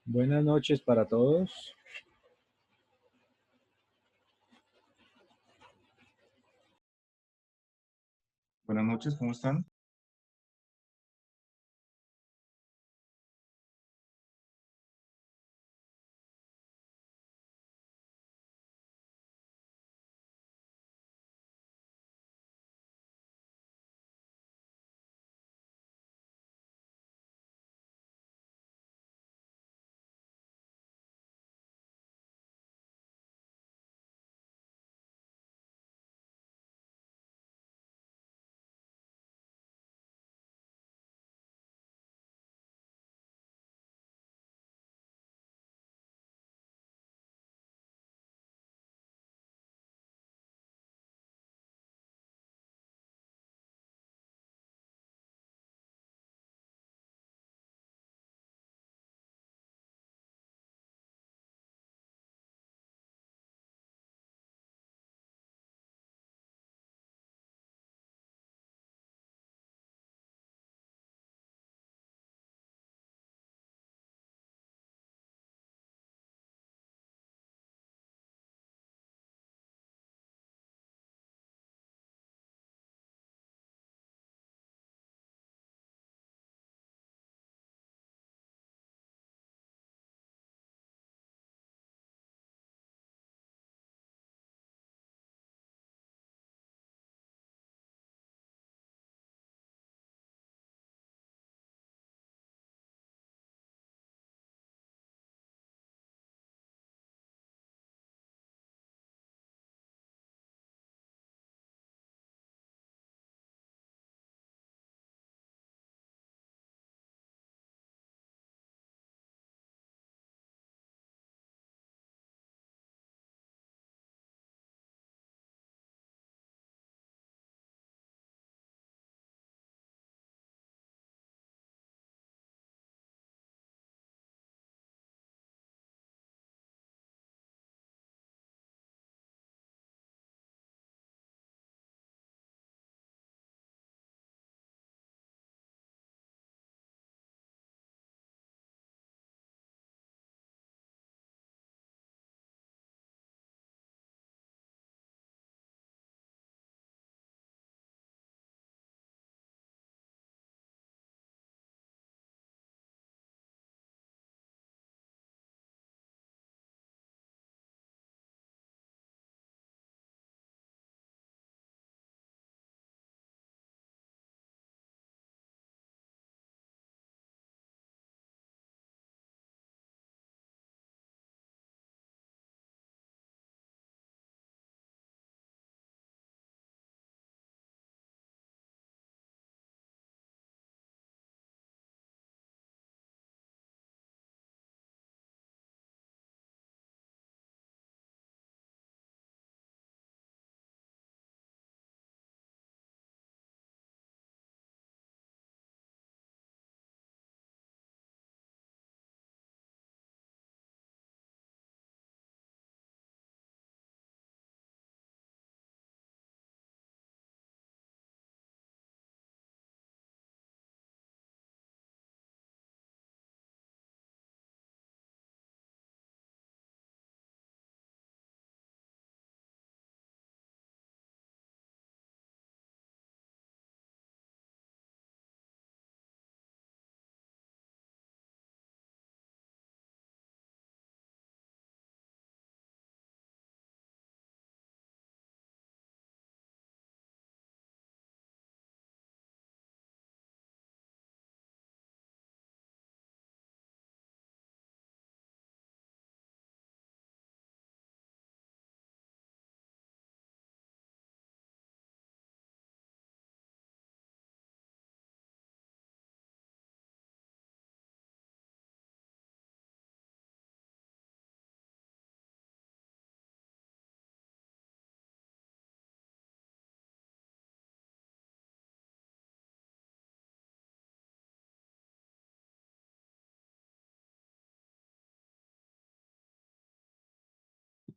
Buenas noches para todos. Buenas noches, ¿cómo están?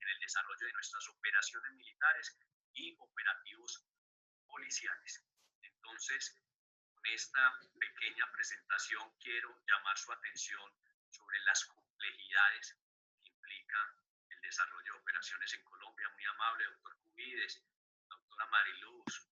En el desarrollo de nuestras operaciones militares y operativos policiales. Entonces, con esta pequeña presentación quiero llamar su atención sobre las complejidades que implica el desarrollo de operaciones en Colombia. Muy amable, doctor Cubides, doctora Mariluz.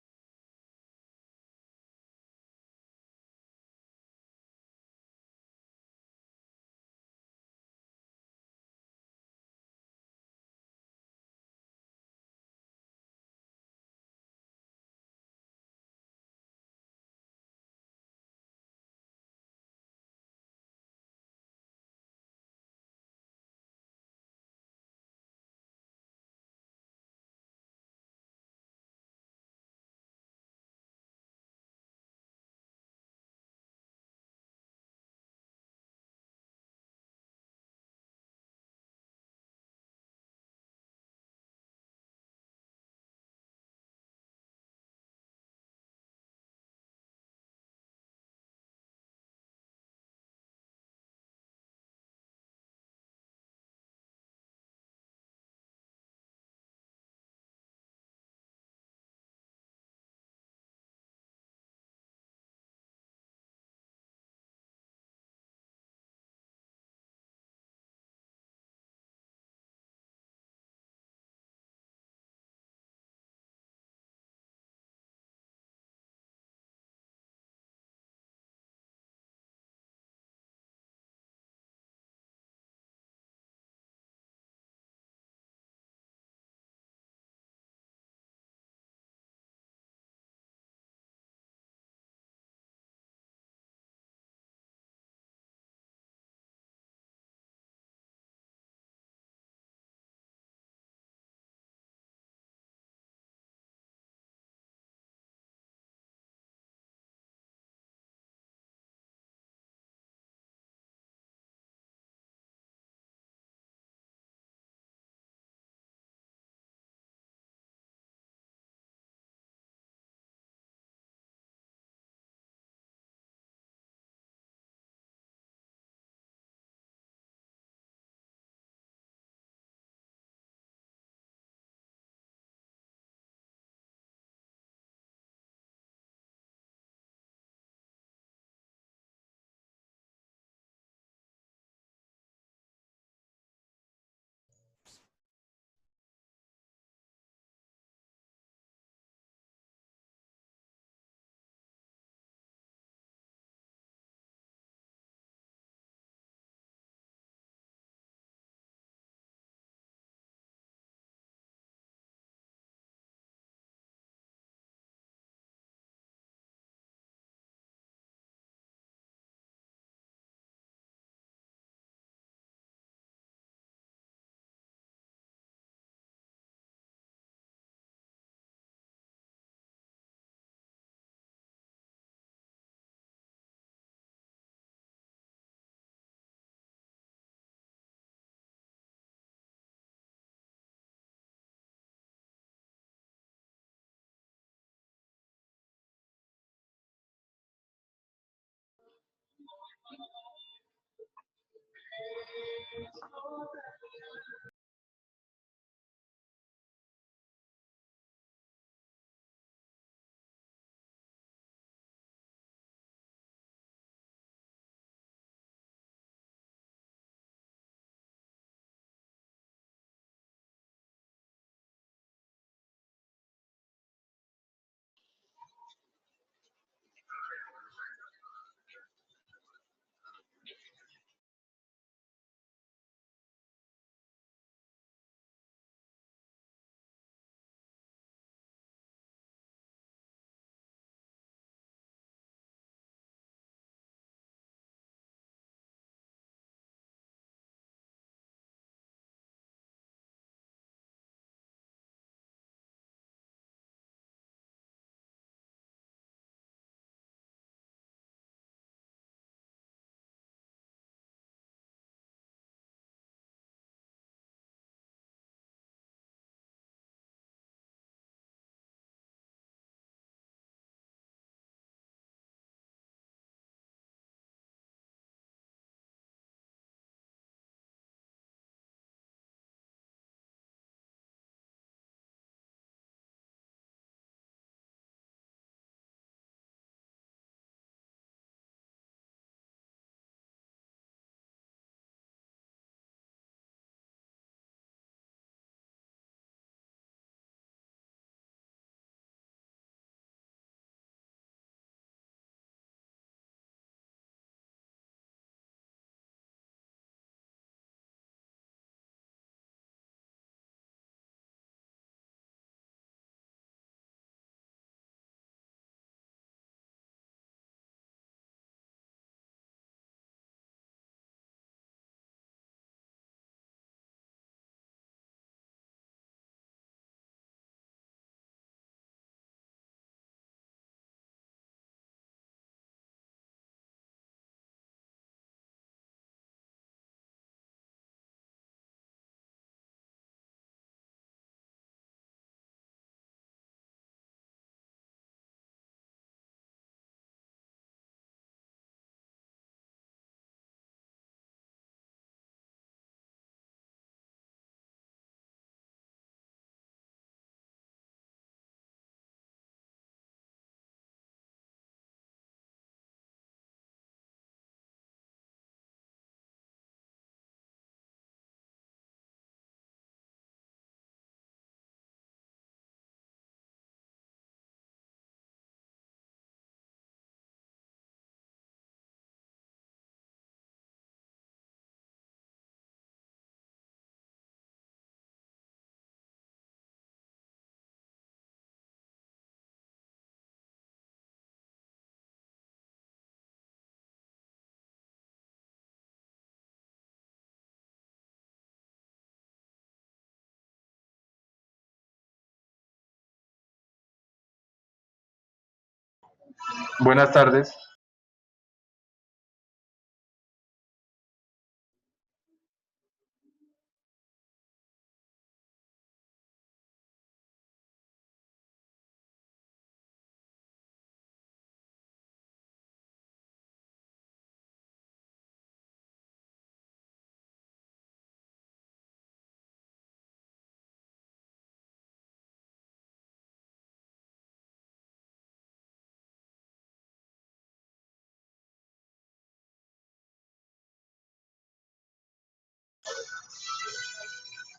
Buenas tardes.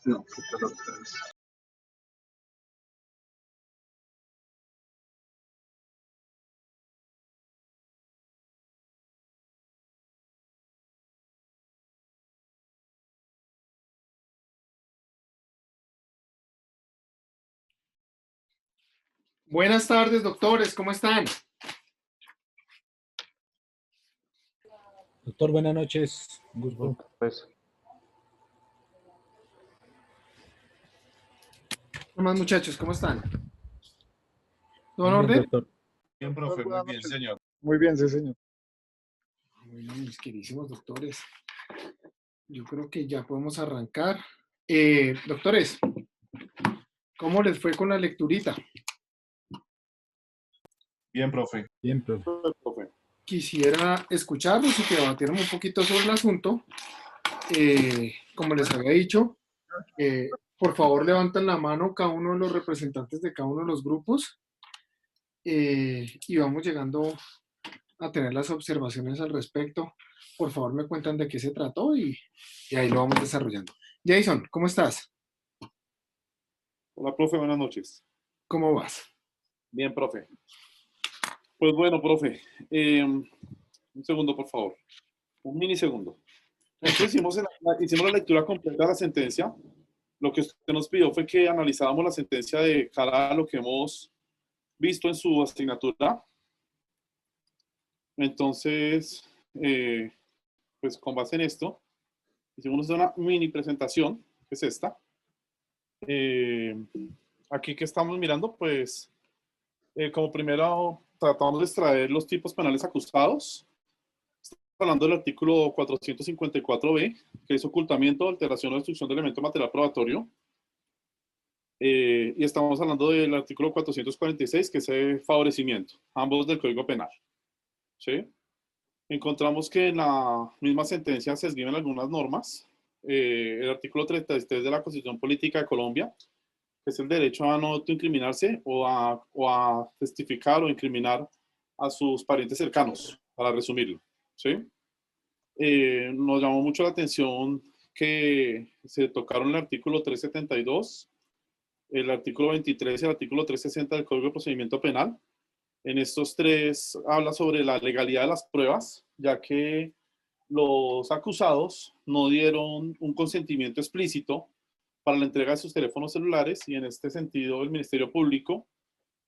No, Buenas tardes, doctores, ¿cómo están? Doctor, buenas noches. Un gusto. pues, ¿Qué más, muchachos? ¿Cómo están? ¿Todo en Muy bien, orden? doctor. Bien, profe, muy bien, señor. Muy bien, sí, señor. Bueno, mis queridísimos doctores, yo creo que ya podemos arrancar. Doctores, ¿cómo les fue con la lecturita? Bien, profe. Bien, profe. Quisiera escucharlos y que debatieran un poquito sobre el asunto. Como les había dicho, por favor levanten la mano cada uno de los representantes de cada uno de los grupos y vamos llegando a tener las observaciones al respecto. Por favor, me cuentan de qué se trató y ahí lo vamos desarrollando. Jason, ¿cómo estás? Hola, profe, buenas noches. ¿Cómo vas? Bien, profe. Pues bueno, profe, un segundo, por favor. Un minisegundo. Nosotros hicimos la lectura completa de la sentencia. Lo que usted nos pidió fue que analizáramos la sentencia de cara a lo que hemos visto en su asignatura. Entonces, pues con base en esto, hicimos una mini presentación, que es esta. Aquí que estamos mirando, pues, como primero tratamos de extraer los tipos penales acusados. Estamos hablando del artículo 454b, que es ocultamiento, alteración o destrucción de elemento material probatorio. Y estamos hablando del artículo 446, que es favorecimiento, ambos del Código Penal. ¿Sí? Encontramos que en la misma sentencia se escriben algunas normas. El artículo 33 de la Constitución Política de Colombia, que es el derecho a no autoincriminarse o a testificar o incriminar a sus parientes cercanos, para resumirlo. ¿Sí? Nos llamó mucho la atención que se tocaron el artículo 372, el artículo 23 y el artículo 360 del Código de Procedimiento Penal. En estos tres habla sobre la legalidad de las pruebas, ya que los acusados no dieron un consentimiento explícito para la entrega de sus teléfonos celulares y en este sentido el Ministerio Público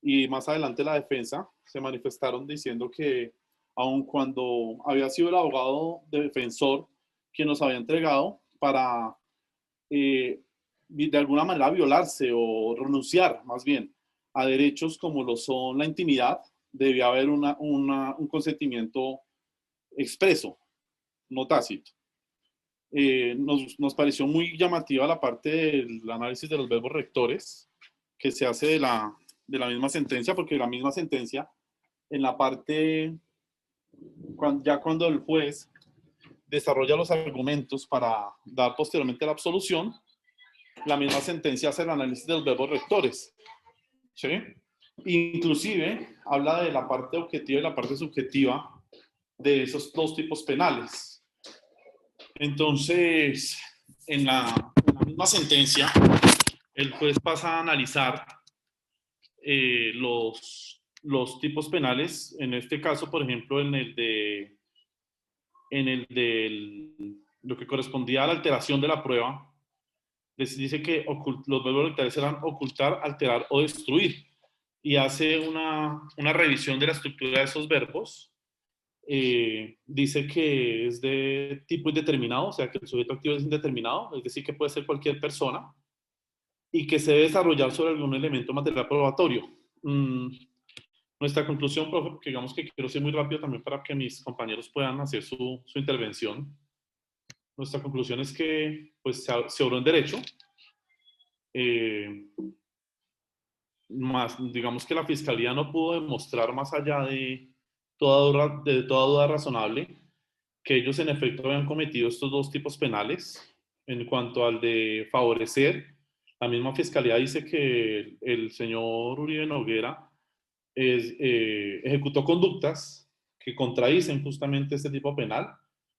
y más adelante la defensa se manifestaron diciendo que aun cuando había sido el abogado defensor quien nos había entregado para de alguna manera violarse o renunciar más bien a derechos como lo son la intimidad, debía haber un consentimiento expreso, no tácito. Nos pareció muy llamativa la parte del análisis de los verbos rectores que se hace de la misma sentencia, porque la misma sentencia, en la parte, ya cuando el juez desarrolla los argumentos para dar posteriormente la absolución, la misma sentencia hace el análisis de los verbos rectores. ¿Sí? Inclusive habla de la parte objetiva y la parte subjetiva de esos dos tipos penales. Entonces, en la misma sentencia, el juez pasa a analizar los tipos penales, en este caso, por ejemplo, en el de lo que correspondía a la alteración de la prueba, les dice que los verbos rectores eran ocultar, alterar o destruir, y hace una revisión de la estructura de esos verbos. Dice que es de tipo indeterminado, o sea que el sujeto activo es indeterminado, es decir, que puede ser cualquier persona, y que se debe desarrollar sobre algún elemento material probatorio. Nuestra conclusión, profe, porque digamos que quiero ser muy rápido también para que mis compañeros puedan hacer su intervención. Nuestra conclusión es que pues, se obró en derecho. Más, digamos que la Fiscalía no pudo demostrar más allá de toda duda razonable que ellos en efecto habían cometido estos dos tipos penales. En cuanto al de favorecer, la misma Fiscalía dice que el señor Uribe Noguera ejecutó conductas que contradicen justamente este tipo penal,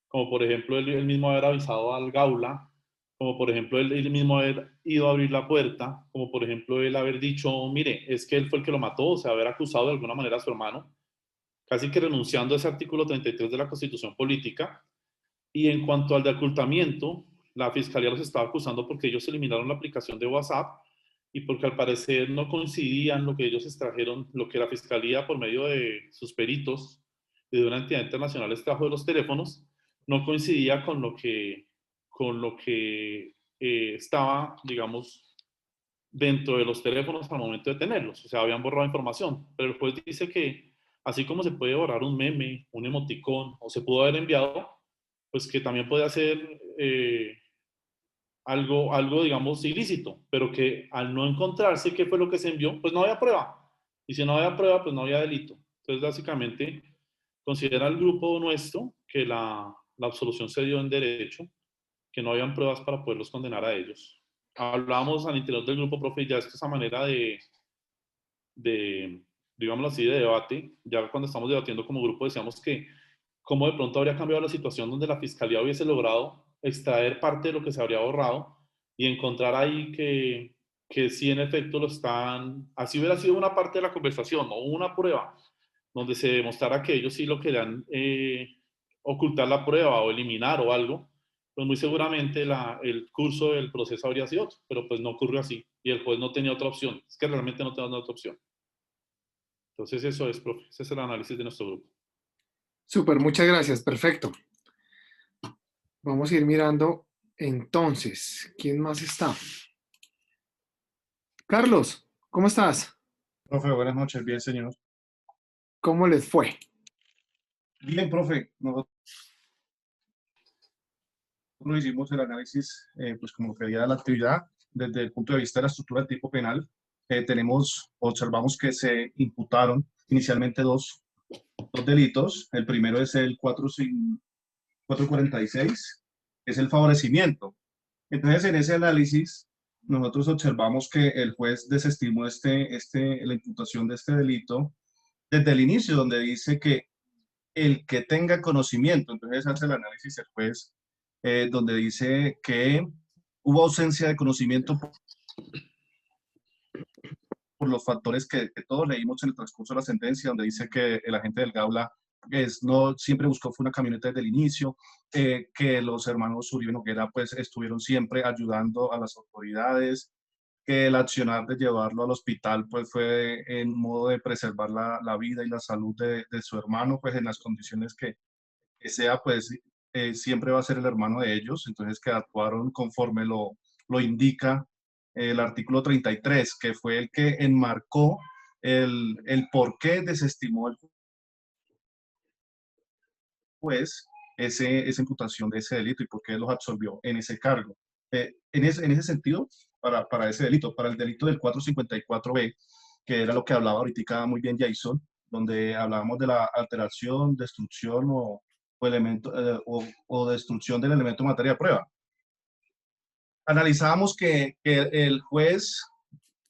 como por ejemplo él mismo haber avisado al Gaula, como por ejemplo él mismo haber ido a abrir la puerta, como por ejemplo él haber dicho, mire, es que él fue el que lo mató, o sea, haber acusado de alguna manera a su hermano, casi que renunciando a ese artículo 33 de la Constitución Política. Y en cuanto al de ocultamiento, la Fiscalía los estaba acusando porque ellos eliminaron la aplicación de WhatsApp y porque al parecer no coincidían lo que ellos extrajeron, lo que la Fiscalía por medio de sus peritos y de una entidad internacional extrajo de los teléfonos, no coincidía con lo que estaba, digamos, dentro de los teléfonos al momento de tenerlos. O sea, habían borrado información. Pero el juez dice que así como se puede borrar un meme, un emoticón, o se pudo haber enviado, pues que también puede hacer algo, digamos, ilícito, pero que al no encontrarse qué fue lo que se envió, pues no había prueba. Y si no había prueba, pues no había delito. Entonces, básicamente, considera el grupo nuestro que la absolución se dio en derecho, que no habían pruebas para poderlos condenar a ellos. Hablábamos al interior del grupo, profe, ya esa manera de digámoslo así, de debate. Ya cuando estamos debatiendo como grupo decíamos que cómo de pronto habría cambiado la situación donde la Fiscalía hubiese logrado extraer parte de lo que se habría borrado y encontrar ahí que sí en efecto lo están, así hubiera sido una parte de la conversación o una prueba donde se demostrara que ellos sí lo querían ocultar la prueba o eliminar o algo, pues muy seguramente el curso del proceso habría sido otro, pero pues no ocurrió así y el juez no tenía otra opción, es que realmente no tenía otra opción. Entonces eso es, profe, ese es el análisis de nuestro grupo. Súper, muchas gracias, perfecto. Vamos a ir mirando entonces, ¿quién más está? Carlos, ¿cómo estás? Profe, buenas noches. Bien, señor. ¿Cómo les fue? Bien, profe. Nosotros hicimos el análisis, pues como pedía la actividad, desde el punto de vista de la estructura del tipo penal. Observamos que se imputaron inicialmente dos delitos. El primero es el 446, que es el favorecimiento. Entonces, en ese análisis, nosotros observamos que el juez desestimó la imputación de este delito desde el inicio, donde dice que el que tenga conocimiento, entonces hace el análisis el juez, donde dice que hubo ausencia de conocimiento por los factores que todos leímos en el transcurso de la sentencia, donde dice que el agente del Gaula no siempre buscó fue una camioneta desde el inicio, que los hermanos Uribe Noguera pues estuvieron siempre ayudando a las autoridades, que el accionar de llevarlo al hospital pues fue en modo de preservar la vida y la salud de su hermano, pues en las condiciones que sea, pues siempre va a ser el hermano de ellos, entonces que actuaron conforme lo indica el artículo 33, que fue el que enmarcó el por qué desestimó el juez esa imputación de ese delito y por qué los absolvió en ese cargo. En ese sentido, para ese delito, para el delito del 454B, que era lo que hablaba ahorita muy bien Jason, donde hablábamos de la alteración, destrucción o destrucción del elemento materia de prueba. Analizábamos que el juez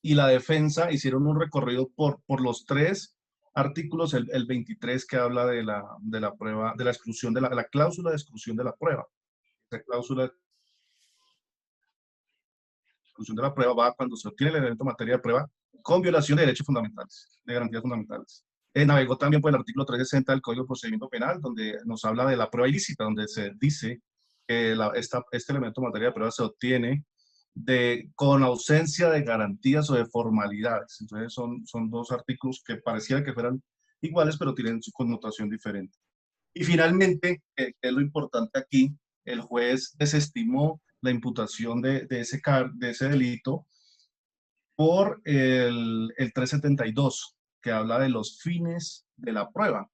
y la defensa hicieron un recorrido por los tres artículos, el 23 que habla de la prueba, de la exclusión, de la cláusula de exclusión de la prueba. Esa cláusula de exclusión de la prueba va cuando se obtiene el elemento materia de prueba con violación de derechos fundamentales, de garantías fundamentales. Navegó también por el artículo 360 del Código de Procedimiento Penal, donde nos habla de la prueba ilícita, donde se dice que este elemento materia de prueba se obtiene con ausencia de garantías o de formalidades. Entonces son dos artículos que pareciera que fueran iguales, pero tienen su connotación diferente. Y finalmente, que es lo importante aquí, el juez desestimó la imputación de ese delito por el 372, que habla de los fines de la prueba,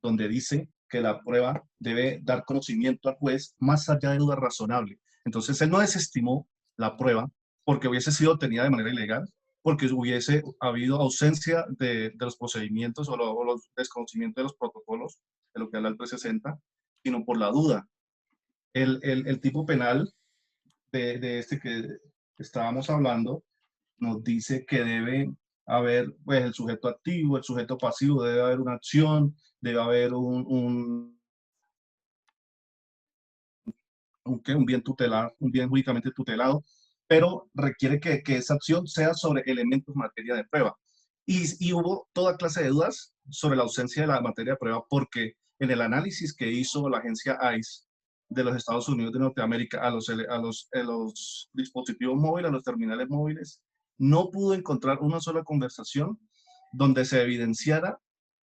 donde dice que la prueba debe dar conocimiento al juez más allá de duda razonable. Entonces, él no desestimó la prueba porque hubiese sido obtenida de manera ilegal, porque hubiese habido ausencia de los procedimientos o los desconocimientos de los protocolos, de lo que habla el 360, sino por la duda. El tipo penal de este que estábamos hablando nos dice que debe haber pues, el sujeto activo, el sujeto pasivo, debe haber una acción, debe haber un bien tutelado, un bien jurídicamente tutelado, pero requiere que esa acción sea sobre elementos materia de prueba. Y hubo toda clase de dudas sobre la ausencia de la materia de prueba porque en el análisis que hizo la agencia ICE de los Estados Unidos de Norteamérica a los dispositivos móviles, a los terminales móviles, no pudo encontrar una sola conversación donde se evidenciara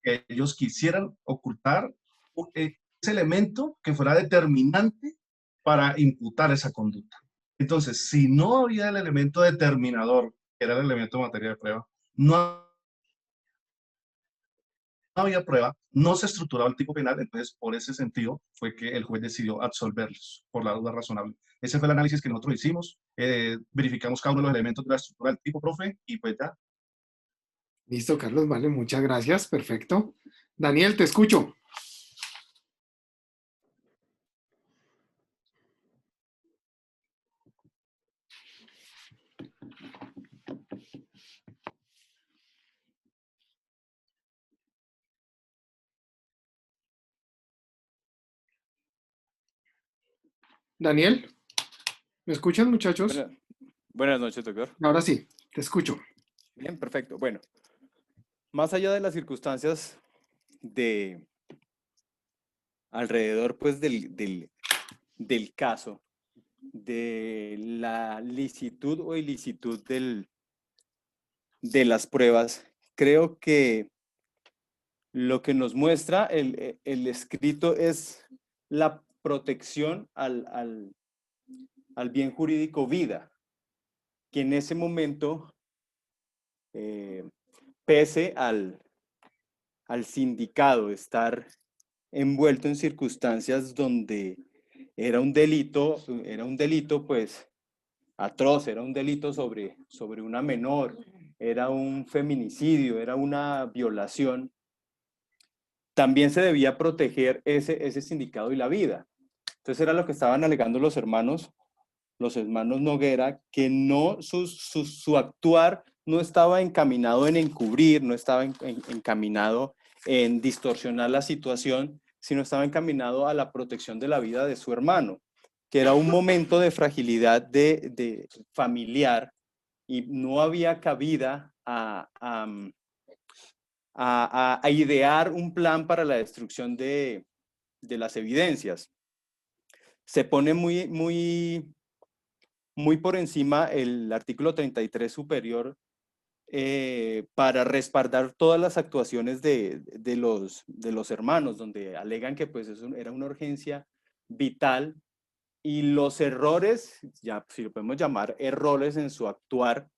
que ellos quisieran ocultar ese elemento que fuera determinante para imputar esa conducta. Entonces, si no había el elemento determinador, que era el elemento de materia de prueba, no había prueba, no se estructuraba el tipo penal, entonces por ese sentido fue que el juez decidió absolverlos por la duda razonable. Ese fue el análisis que nosotros hicimos, verificamos cada uno de los elementos de la estructura del tipo, profe, y pues ya. Listo, Carlos, vale, muchas gracias, perfecto. Daniel, te escucho. Daniel, ¿me escuchan, muchachos? Buenas noches, doctor. Ahora sí, te escucho. Bien, perfecto. Bueno, más allá de las circunstancias de alrededor pues del caso, de la licitud o ilicitud de las pruebas, creo que lo que nos muestra el escrito es la protección al bien jurídico vida, que en ese momento, pese al sindicado estar envuelto en circunstancias donde era un delito pues atroz, era un delito sobre una menor, era un feminicidio, era una violación, también se debía proteger ese sindicado y la vida. Entonces era lo que estaban alegando los hermanos Noguera, que no su actuar no estaba encaminado en encubrir, no estaba encaminado en distorsionar la situación, sino estaba encaminado a la protección de la vida de su hermano, que era un momento de fragilidad de familiar y no había cabida a idear un plan para la destrucción de las evidencias. Se pone muy por encima el artículo 33 superior para respaldar todas las actuaciones de los hermanos, donde alegan que pues eso era una urgencia vital y los errores, ya si lo podemos llamar errores en su actuar,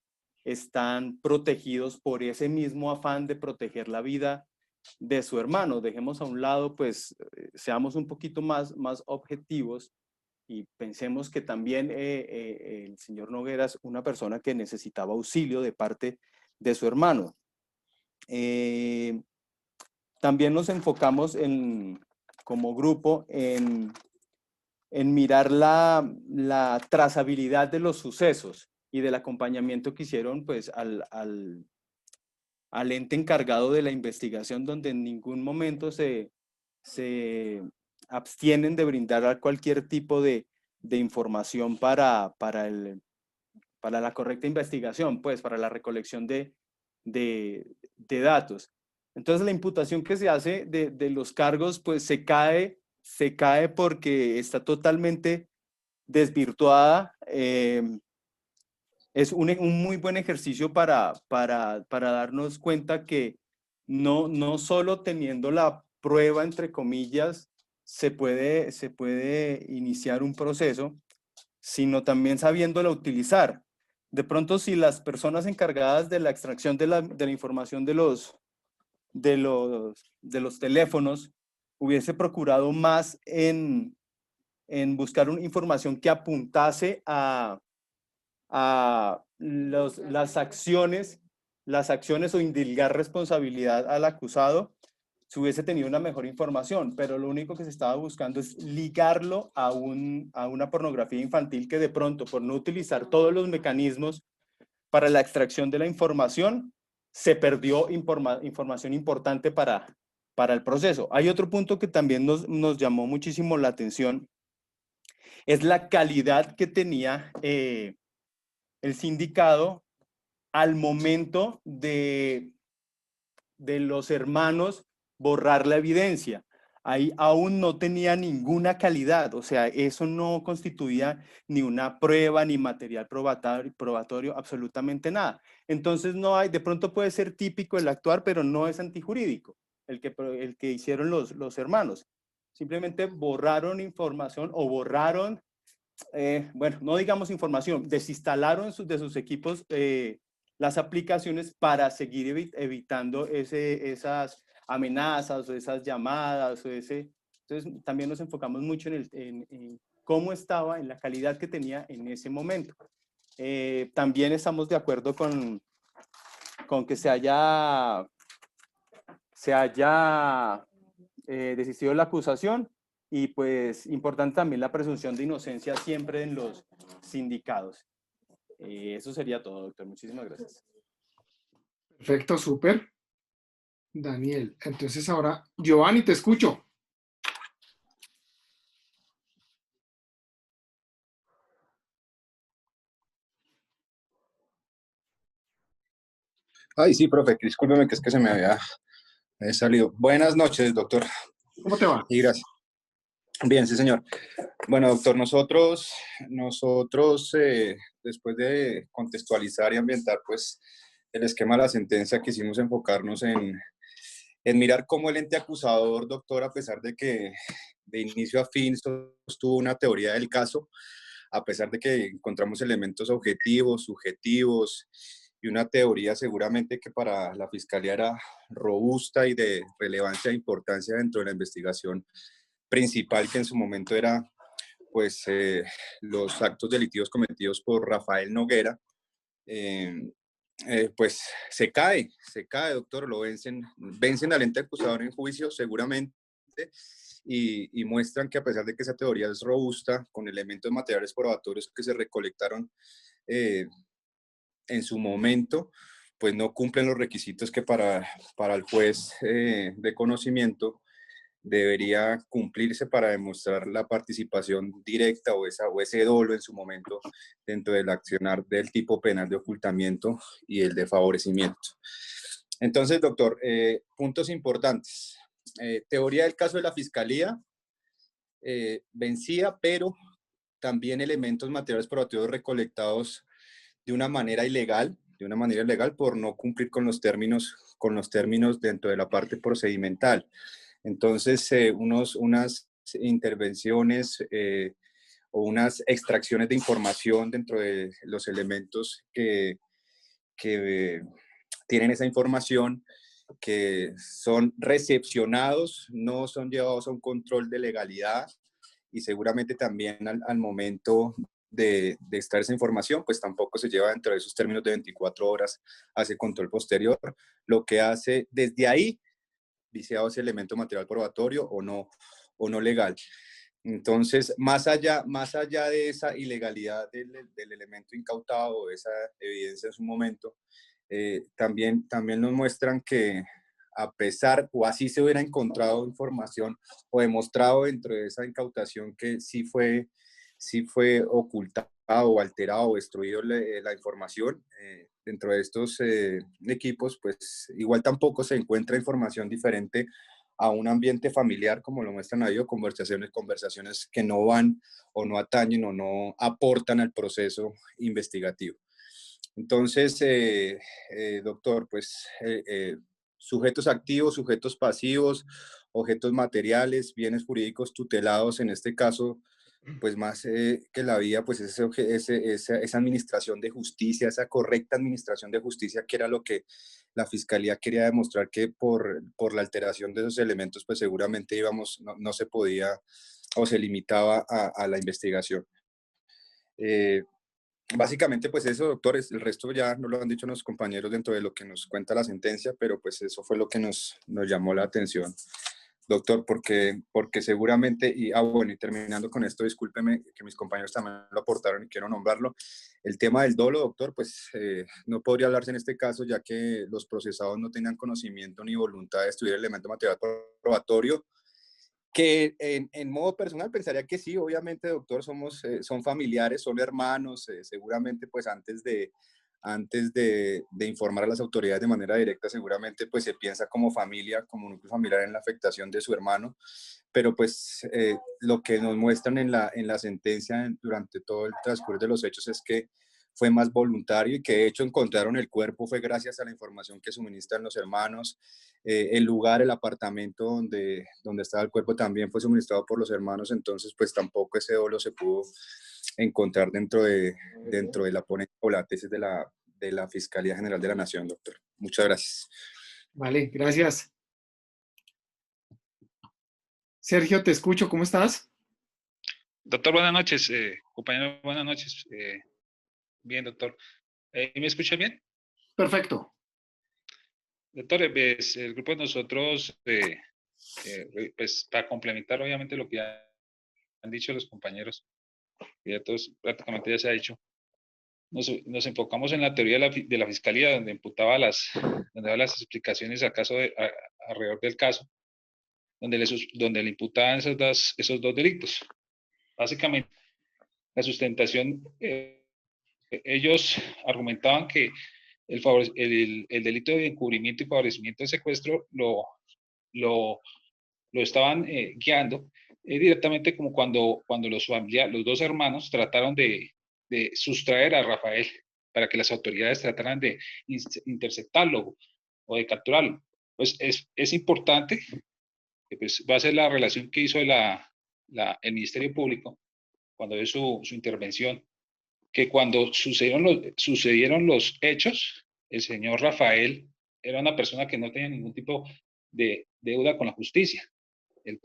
están protegidos por ese mismo afán de proteger la vida de su hermano. Dejemos a un lado, pues, seamos un poquito más objetivos y pensemos que también el señor Noguera es una persona que necesitaba auxilio de parte de su hermano. También nos enfocamos como grupo en mirar la trazabilidad de los sucesos y del acompañamiento que hicieron pues, al ente encargado de la investigación, donde en ningún momento se abstienen de brindar cualquier tipo de información para la correcta investigación, pues para la recolección de datos. Entonces la imputación que se hace de los cargos pues se cae porque está totalmente desvirtuada. Es un muy buen ejercicio para darnos cuenta que no solo teniendo la prueba, entre comillas, se puede iniciar un proceso, sino también sabiéndola utilizar. de pronto si las personas encargadas de la extracción de la información de los teléfonos hubiese procurado más en buscar una información que apuntase a las acciones o indilgar responsabilidad al acusado, se hubiese tenido una mejor información, pero lo único que se estaba buscando es ligarlo a una pornografía infantil que de pronto, por no utilizar todos los mecanismos para la extracción de la información, se perdió información importante para el proceso. Hay otro punto que también nos llamó muchísimo la atención, es la calidad que tenía el sindicado al momento de los hermanos borrar la evidencia. Ahí aún no tenía ninguna calidad, o sea, eso no constituía ni una prueba, ni material probatorio, absolutamente nada. Entonces no hay, de pronto puede ser típico el actuar, pero no es antijurídico el que hicieron los hermanos. Simplemente borraron información o borraron, bueno, no digamos información, desinstalaron de sus equipos las aplicaciones para seguir evitando esas amenazas o esas llamadas. Entonces, también nos enfocamos mucho en cómo estaba, en la calidad que tenía en ese momento. También estamos de acuerdo con que se haya desistido la acusación y pues importante también la presunción de inocencia siempre en los sindicados. Eso sería todo, doctor. Muchísimas gracias. Perfecto, súper. Daniel, entonces ahora, Giovanni, te escucho. Ay, sí, profe, discúlpeme que es que se me había salido. Buenas noches, doctor. ¿Cómo te va? Y gracias. Bien, sí, señor. Bueno, doctor, nosotros después de contextualizar y ambientar, pues, el esquema de la sentencia, quisimos enfocarnos en mirar cómo el ente acusador, doctor, a pesar de que de inicio a fin sostuvo una teoría del caso, a pesar de que encontramos elementos objetivos, subjetivos y una teoría seguramente que para la Fiscalía era robusta y de relevancia e importancia dentro de la investigación principal, que en su momento era pues los actos delictivos cometidos por Rafael Noguera, pues se cae, doctor, lo vencen al ente acusador en juicio seguramente y muestran que a pesar de que esa teoría es robusta, con elementos materiales probatorios que se recolectaron en su momento, pues no cumplen los requisitos que para el juez de conocimiento debería cumplirse para demostrar la participación directa o ese dolo en su momento dentro del accionar del tipo penal de ocultamiento y el de favorecimiento. Entonces, doctor, puntos importantes. Teoría del caso de la Fiscalía vencía, pero también elementos materiales probatorios recolectados de una manera ilegal por no cumplir con los términos dentro de la parte procedimental. Entonces, unas intervenciones o unas extracciones de información dentro de los elementos que tienen esa información, que son recepcionados, no son llevados a un control de legalidad y seguramente también al momento de extraer esa información, pues tampoco se lleva dentro de esos términos de 24 horas a ese control posterior, lo que hace desde ahí viciado ese elemento material probatorio o no legal. Entonces, más allá de esa ilegalidad del elemento incautado o esa evidencia en su momento, también nos muestran que a pesar, o así se hubiera encontrado información o demostrado dentro de esa incautación que sí fue ocultado o alterado o destruido la información, dentro de estos equipos, pues igual tampoco se encuentra información diferente a un ambiente familiar, como lo muestran ahí, o conversaciones que no van o no atañen o no aportan al proceso investigativo. Entonces, doctor, pues sujetos activos, sujetos pasivos, objetos materiales, bienes jurídicos tutelados, en este caso pues más que la vida, pues esa administración de justicia, esa correcta administración de justicia, que era lo que la Fiscalía quería demostrar, que por la alteración de esos elementos, pues seguramente no se podía o se limitaba a la investigación. Básicamente, pues eso, doctores, el resto ya nos lo han dicho los compañeros dentro de lo que nos cuenta la sentencia, pero pues eso fue lo que nos llamó la atención, doctor, porque seguramente, bueno, y terminando con esto, discúlpeme que mis compañeros también lo aportaron y quiero nombrarlo, el tema del dolo, doctor, pues no podría hablarse en este caso, ya que los procesados no tenían conocimiento ni voluntad de destruir el elemento material probatorio, que en modo personal pensaría que sí, obviamente, doctor, son familiares, son hermanos, seguramente pues antes de informar a las autoridades de manera directa, seguramente pues se piensa como familia, como núcleo familiar en la afectación de su hermano, pero pues lo que nos muestran en la sentencia durante todo el transcurso de los hechos es que fue más voluntario y que de hecho encontraron el cuerpo fue gracias a la información que suministran los hermanos. El lugar, el apartamento donde estaba el cuerpo también fue suministrado por los hermanos, entonces pues tampoco ese dolo se pudo encontrar dentro de la ponencia o la tesis de la Fiscalía General de la Nación, doctor. Muchas gracias. Vale, gracias. Sergio, te escucho, ¿cómo estás? Doctor, buenas noches. Compañero, buenas noches. Bien, doctor. ¿Me escucha bien? Perfecto. Doctor, pues, el grupo de nosotros, pues para complementar obviamente lo que han dicho los compañeros, que ya todos prácticamente ya se ha dicho, nos enfocamos en la teoría de la fiscalía, donde imputaba donde daba las explicaciones alrededor del caso, donde le imputaban esos dos delitos. Básicamente, la sustentación, ellos argumentaban que el delito de encubrimiento y favorecimiento de secuestro lo estaban guiando directamente como cuando los dos hermanos trataron de sustraer a Rafael para que las autoridades trataran de interceptarlo o de capturarlo. Pues es importante, que pues va a ser la relación que hizo el Ministerio Público cuando dio su intervención, que cuando sucedieron los hechos, el señor Rafael era una persona que no tenía ningún tipo de deuda con la justicia. Él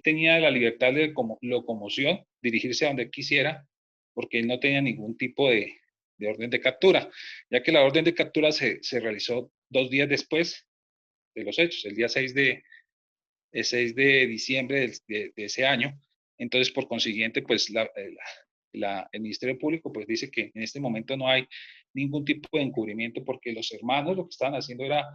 tenía la libertad de locomoción, dirigirse a donde quisiera, porque él no tenía ningún tipo de orden de captura, ya que la orden de captura se realizó 2 días después de los hechos, el día 6 de diciembre de ese año. Entonces, por consiguiente, pues el Ministerio Público pues dice que en este momento no hay ningún tipo de encubrimiento, porque los hermanos lo que estaban haciendo era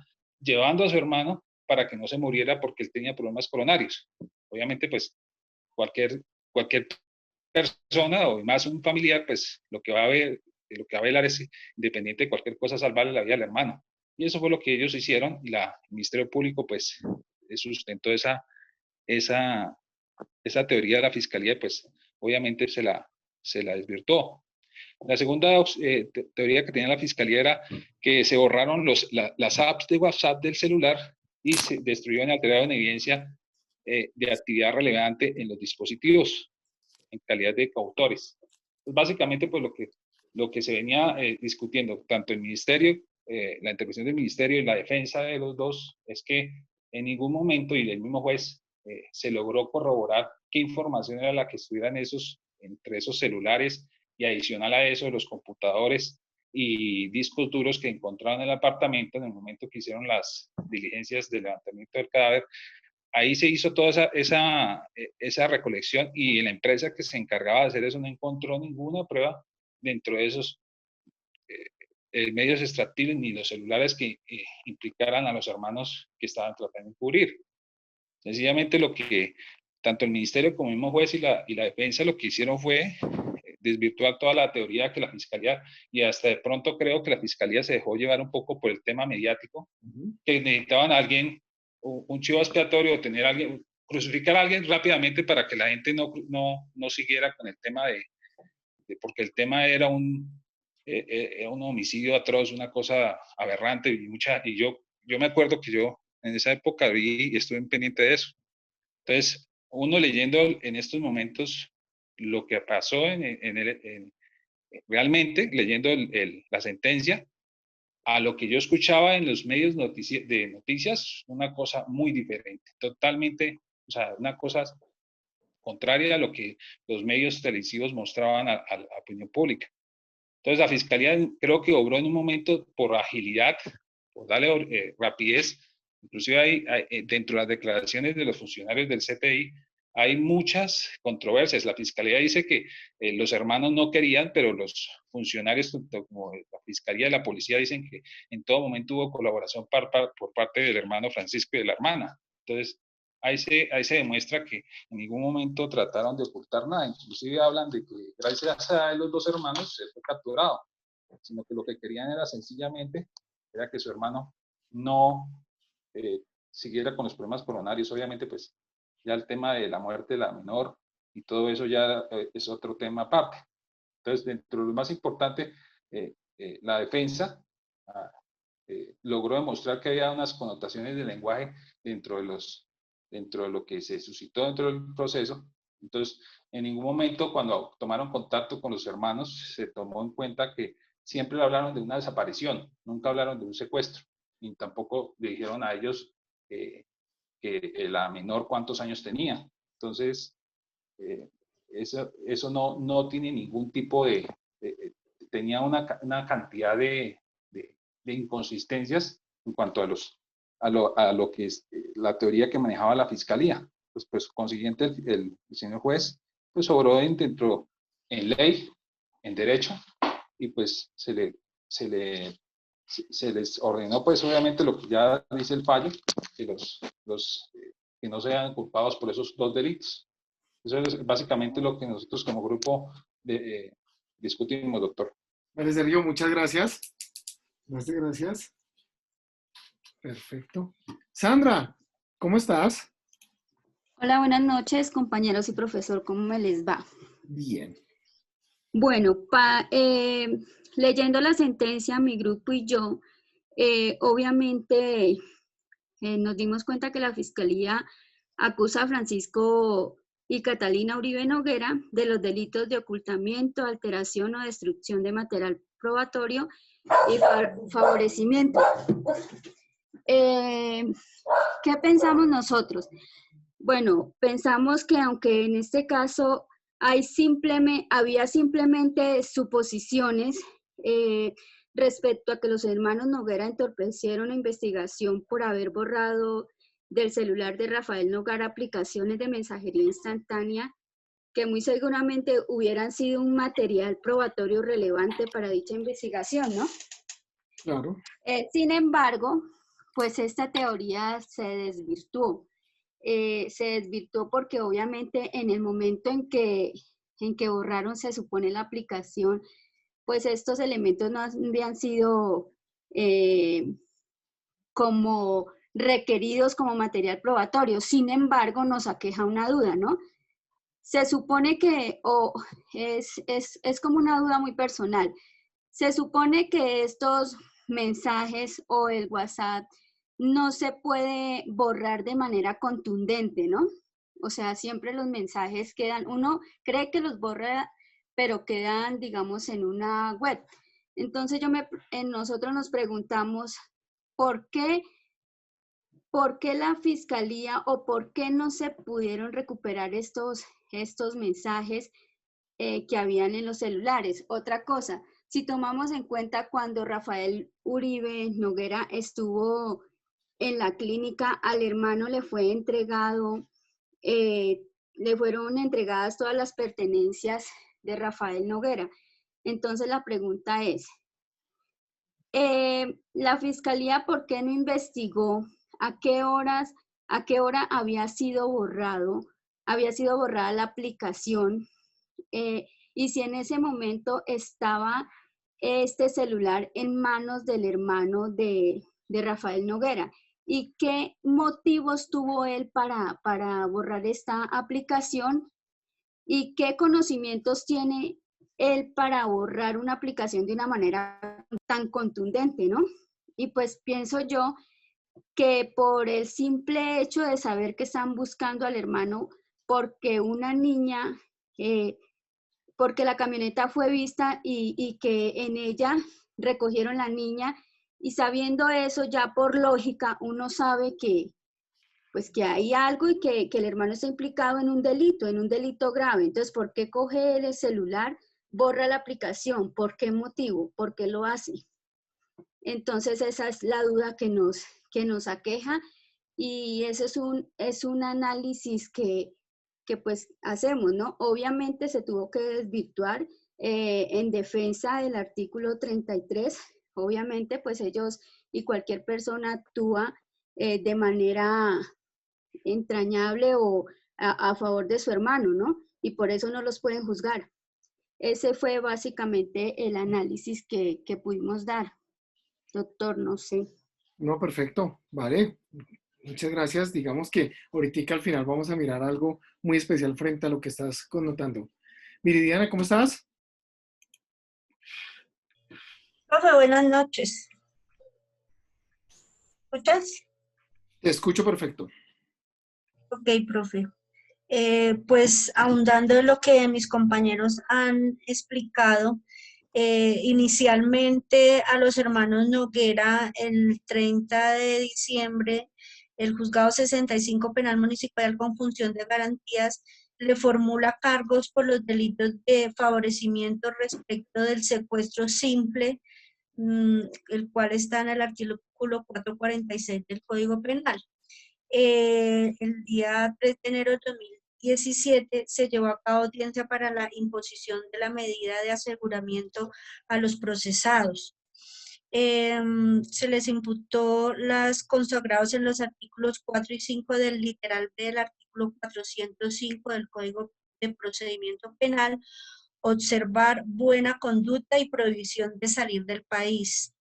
llevando a su hermano para que no se muriera porque él tenía problemas coronarios. Obviamente, pues cualquier persona o más un familiar, pues lo que va a velar es, independiente de cualquier cosa, salvarle la vida al hermano. Y eso fue lo que ellos hicieron, y el Ministerio Público pues sustentó esa teoría de la Fiscalía, pues obviamente se la desvirtuó. La segunda teoría que tenía la Fiscalía era que se borraron las apps de WhatsApp del celular y se destruyeron y alteraron evidencia de actividad relevante en los dispositivos en calidad de coautores. Pues básicamente, pues lo que se venía discutiendo, tanto el Ministerio, la intervención del Ministerio y la defensa de los dos, es que en ningún momento, y el mismo juez, se logró corroborar qué información era la que estuviera entre esos celulares, y adicional a eso, los computadores y discos duros que encontraron en el apartamento en el momento que hicieron las diligencias de levantamiento del cadáver. Ahí se hizo toda esa recolección, y la empresa que se encargaba de hacer eso no encontró ninguna prueba dentro de esos medios extractibles ni los celulares que implicaran a los hermanos que estaban tratando de cubrir. Sencillamente lo que tanto el Ministerio como el mismo juez y la defensa lo que hicieron fue desvirtuar toda la teoría que la Fiscalía, y hasta de pronto creo que la Fiscalía se dejó llevar un poco por el tema mediático, que necesitaban a alguien, un chivo expiatorio, tener a alguien, crucificar a alguien rápidamente para que la gente no siguiera con el tema porque el tema era un homicidio atroz, una cosa aberrante, y yo me acuerdo que yo en esa época vi y estuve pendiente de eso. Entonces, uno leyendo en estos momentos lo que pasó realmente, leyendo la sentencia, a lo que yo escuchaba en los medios de noticias, una cosa muy diferente, totalmente, o sea, una cosa contraria a lo que los medios televisivos mostraban a la opinión pública. Entonces, la Fiscalía creo que obró en un momento por agilidad, por darle rapidez. Inclusive dentro de las declaraciones de los funcionarios del CTI, hay muchas controversias. La Fiscalía dice que los hermanos no querían, pero los funcionarios, tanto como la Fiscalía y la Policía, dicen que en todo momento hubo colaboración por parte del hermano Francisco y de la hermana. Entonces, ahí se demuestra que en ningún momento trataron de ocultar nada. Inclusive hablan de que gracias a los dos hermanos se fue capturado, sino que lo que querían era sencillamente era que su hermano no siguiera con los problemas coronarios. Obviamente, pues ya el tema de la muerte de la menor y todo eso ya es otro tema aparte. Entonces, dentro de lo más importante, la defensa logró demostrar que había unas connotaciones de lenguaje dentro de lo que se suscitó dentro del proceso. Entonces, en ningún momento cuando tomaron contacto con los hermanos se tomó en cuenta que siempre hablaron de una desaparición, nunca hablaron de un secuestro, y tampoco le dijeron a ellos que la menor cuántos años tenía. Entonces, eso no tiene ningún tipo tenía una cantidad de inconsistencias en cuanto a lo que es la teoría que manejaba la Fiscalía. Pues consiguiente, el señor juez pues obró dentro en ley, en derecho, y pues se les ordenó, pues obviamente lo que ya dice el fallo, que que no sean culpados por esos dos delitos. Eso es básicamente lo que nosotros como grupo discutimos, doctor. Vale, Sergio, muchas gracias. Gracias. Perfecto. Sandra, ¿cómo estás? Hola, buenas noches, compañeros y profesor, ¿cómo me les va? Bien. Bueno, leyendo la sentencia, mi grupo y yo, obviamente nos dimos cuenta que la Fiscalía acusa a Francisco y Catalina Uribe Noguera de los delitos de ocultamiento, alteración o destrucción de material probatorio y favorecimiento. ¿Qué pensamos nosotros? Bueno, pensamos que aunque en este caso había simplemente suposiciones respecto a que los hermanos Noguera entorpecieron la investigación por haber borrado del celular de Rafael Noguera aplicaciones de mensajería instantánea que muy seguramente hubieran sido un material probatorio relevante para dicha investigación, ¿no? Claro. Sin embargo, pues esta teoría se desvirtuó. Se desvirtuó porque obviamente en el momento en que borraron, se supone, la aplicación, pues estos elementos no habían sido como requeridos como material probatorio. Sin embargo, nos aqueja una duda, ¿no? Se supone que, es como una duda muy personal, se supone que estos mensajes o el WhatsApp no se puede borrar de manera contundente, ¿no? O sea, siempre los mensajes quedan, uno cree que los borra, pero quedan, digamos, en una web. Entonces nosotros nos preguntamos, ¿por qué la Fiscalía o por qué no se pudieron recuperar estos mensajes que habían en los celulares? Otra cosa, si tomamos en cuenta cuando Rafael Uribe Noguera estuvo en la clínica, al hermano le fueron entregadas todas las pertenencias de Rafael Noguera. Entonces la pregunta es, la Fiscalía, ¿por qué no investigó a qué hora había sido borrada la aplicación? Y si en ese momento estaba este celular en manos del hermano de Rafael Noguera, y qué motivos tuvo él para borrar esta aplicación, y qué conocimientos tiene él para borrar una aplicación de una manera tan contundente, ¿no? Y pues pienso yo que por el simple hecho de saber que están buscando al hermano, porque una niña porque la camioneta fue vista y que en ella recogieron la niña, y sabiendo eso, ya por lógica, uno sabe que, pues que hay algo y que el hermano está implicado en un delito grave. Entonces, ¿por qué coge el celular, borra la aplicación? ¿Por qué motivo? ¿Por qué lo hace? Entonces, esa es la duda que nos aqueja, y ese es un análisis que pues hacemos, ¿no? Obviamente se tuvo que desvirtuar en defensa del artículo 33. Obviamente, pues ellos y cualquier persona actúa de manera entrañable o a favor de su hermano, ¿no? Y por eso no los pueden juzgar. Ese fue básicamente el análisis que pudimos dar. Doctor, no sé. No, perfecto, vale. Muchas gracias. Digamos que ahorita al final vamos a mirar algo muy especial frente a lo que estás connotando. Viridiana, ¿cómo estás? Profe, buenas noches. ¿Escuchas? Te escucho perfecto. Ok, profe. Pues ahondando en lo que mis compañeros han explicado, inicialmente a los hermanos Noguera, el 30 de diciembre, el Juzgado 65 Penal Municipal con función de garantías le formula cargos por los delitos de favorecimiento respecto del secuestro simple, el cual está en el artículo 446 del Código Penal. El día 3 de enero de 2017 se llevó a cabo audiencia para la imposición de la medida de aseguramiento a los procesados. Se les imputó las consagrados en los artículos 4 y 5 del literal B del artículo 405 del Código de Procedimiento Penal, observar buena conducta y prohibición de salir del país.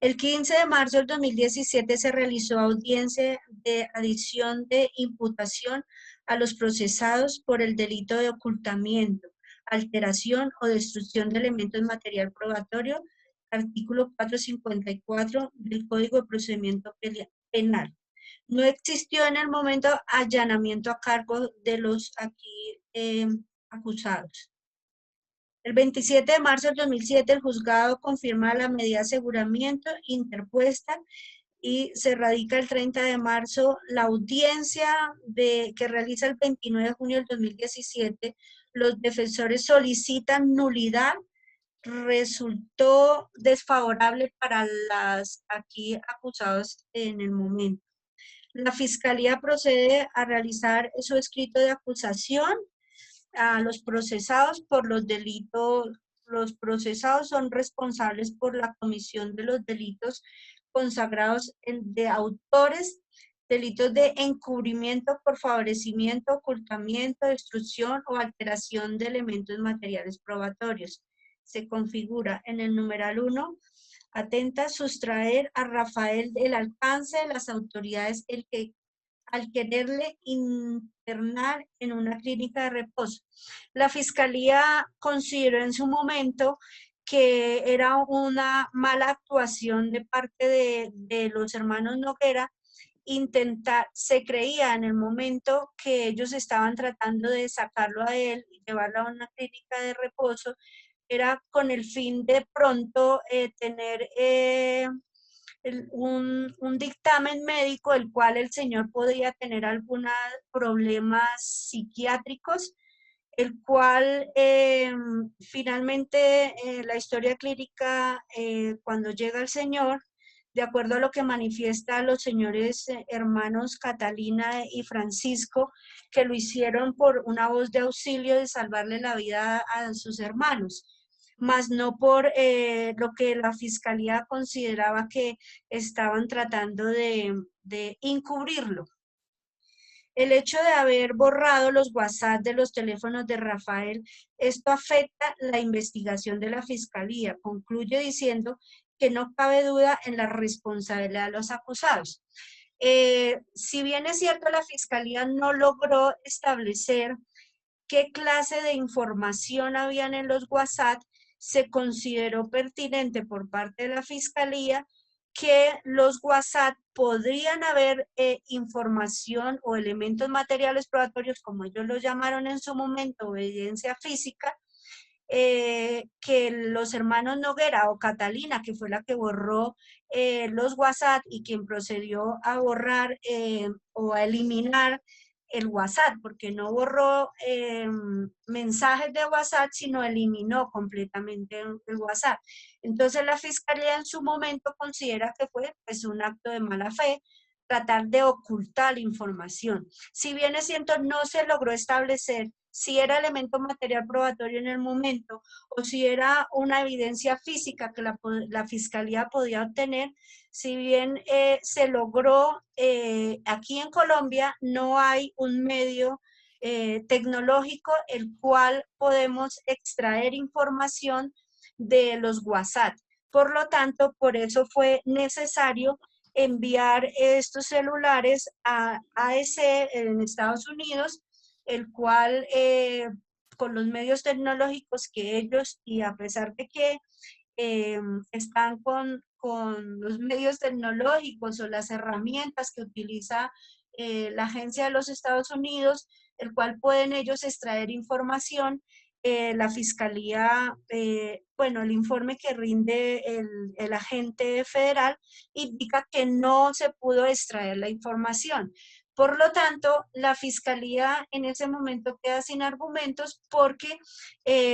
El 15 de marzo del 2017 se realizó audiencia de adición de imputación a los procesados por el delito de ocultamiento, alteración o destrucción de elementos material probatorio, artículo 454 del Código de Procedimiento Penal. No existió en el momento allanamiento a cargo de los aquí acusados. El 27 de marzo del 2007, el juzgado confirma la medida de aseguramiento interpuesta y se radica el 30 de marzo la audiencia que realiza el 29 de junio del 2017. Los defensores solicitan nulidad, resultó desfavorable para las aquí acusados en el momento. La Fiscalía procede a realizar su escrito de acusación a los procesados por los delitos. Los procesados son responsables por la comisión de los delitos consagrados de autores, delitos de encubrimiento por favorecimiento, ocultamiento, destrucción o alteración de elementos materiales probatorios. Se configura en el numeral 1, atenta sustraer a Rafael el alcance de las autoridades al quererle internar en una clínica de reposo. La Fiscalía consideró en su momento que era una mala actuación de parte de los hermanos Noguera. Se creía en el momento que ellos estaban tratando de sacarlo a él y llevarlo a una clínica de reposo, era con el fin de pronto tener un dictamen médico el cual el señor podría tener algunos problemas psiquiátricos, el cual finalmente la historia clínica cuando llega el señor, de acuerdo a lo que manifiesta los señores hermanos Catalina y Francisco, que lo hicieron por una voz de auxilio de salvarle la vida a sus hermanos, más no por lo que la Fiscalía consideraba que estaban tratando de encubrirlo. El hecho de haber borrado los WhatsApp de los teléfonos de Rafael, esto afecta la investigación de la Fiscalía. Concluye diciendo que no cabe duda en la responsabilidad de los acusados. Si bien es cierto, la Fiscalía no logró establecer qué clase de información habían en los WhatsApp, se consideró pertinente por parte de la Fiscalía que los WhatsApp podrían haber información o elementos materiales probatorios, como ellos lo llamaron en su momento, evidencia física, que los hermanos Noguera o Catalina, que fue la que borró los WhatsApp y quien procedió a borrar o a eliminar el WhatsApp, porque no borró mensajes de WhatsApp, sino eliminó completamente el WhatsApp. Entonces la Fiscalía en su momento considera que fue pues, un acto de mala fe, tratar de ocultar información. Si bien es cierto, no se logró establecer si era elemento material probatorio en el momento o si era una evidencia física que la Fiscalía podía obtener, si bien se logró, aquí en Colombia no hay un medio tecnológico el cual podemos extraer información de los WhatsApp. Por lo tanto, por eso fue necesario enviar estos celulares a AEC en Estados Unidos, el cual con los medios tecnológicos que ellos, y a pesar de que están con los medios tecnológicos o las herramientas que utiliza la agencia de los Estados Unidos, el cual pueden ellos extraer información, la Fiscalía, bueno, el informe que rinde el agente federal indica que no se pudo extraer la información. Por lo tanto, la Fiscalía en ese momento queda sin argumentos porque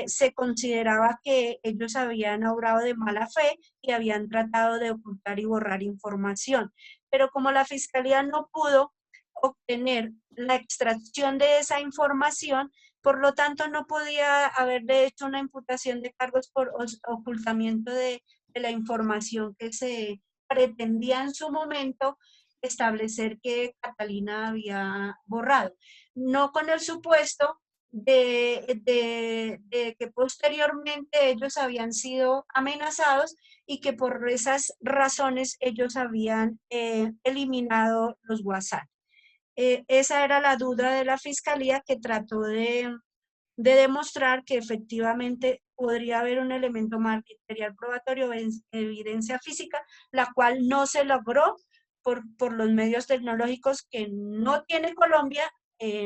se consideraba que ellos habían obrado de mala fe y habían tratado de ocultar y borrar información. Pero como la Fiscalía no pudo obtener la extracción de esa información, por lo tanto no podía haberle hecho una imputación de cargos por ocultamiento de la información que se pretendía en su momento establecer que Catalina había borrado. No con el supuesto de que posteriormente ellos habían sido amenazados y que por esas razones ellos habían eliminado los WhatsApp. Esa era la duda de la Fiscalía, que trató de demostrar que efectivamente podría haber un elemento material probatorio, evidencia física, la cual no se logró por los medios tecnológicos que no tiene Colombia,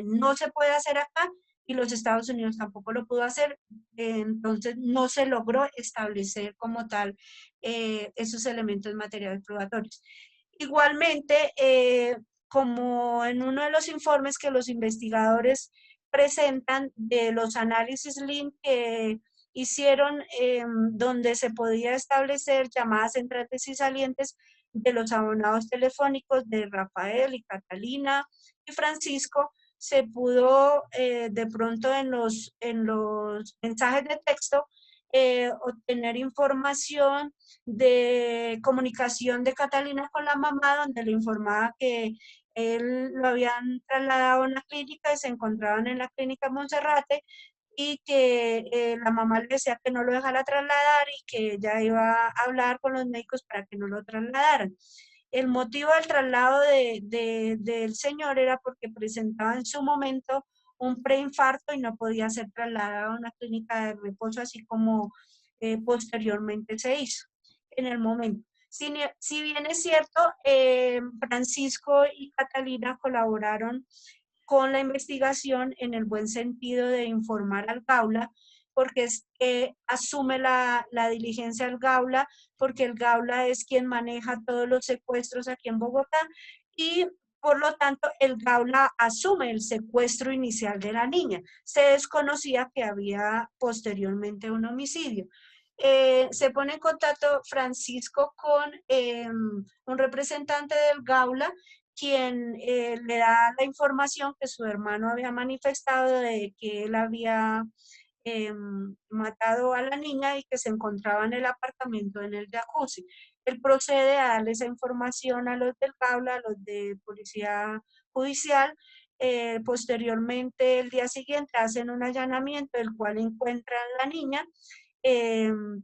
no se puede hacer acá y los Estados Unidos tampoco lo pudo hacer, entonces no se logró establecer como tal esos elementos materiales probatorios. Igualmente, como en uno de los informes que los investigadores presentan de los análisis link que hicieron, donde se podía establecer llamadas entrantes y salientes de los abonados telefónicos de Rafael y Catalina y Francisco, se pudo de pronto en los mensajes de texto obtener información de comunicación de Catalina con la mamá, donde le informaba que él lo habían trasladado a una clínica y se encontraban en la clínica Monserrate y que la mamá le decía que no lo dejara trasladar y que ella iba a hablar con los médicos para que no lo trasladaran. El motivo del traslado del señor era porque presentaba en su momento un preinfarto y no podía ser trasladado a una clínica de reposo, así como posteriormente se hizo en el momento. Si bien es cierto, Francisco y Catalina colaboraron con la investigación en el buen sentido de informar al Gaula, porque es que asume la diligencia al Gaula, porque el Gaula es quien maneja todos los secuestros aquí en Bogotá y por lo tanto el Gaula asume el secuestro inicial de la niña. Se desconocía que había posteriormente un homicidio. Se pone en contacto Francisco con un representante del Gaula, quien le da la información que su hermano había manifestado de que él había matado a la niña y que se encontraba en el apartamento en el jacuzzi. Él procede a darle esa información a los del Gaula, a los de Policía Judicial. Posteriormente, el día siguiente, hacen un allanamiento, el cual encuentran a la niña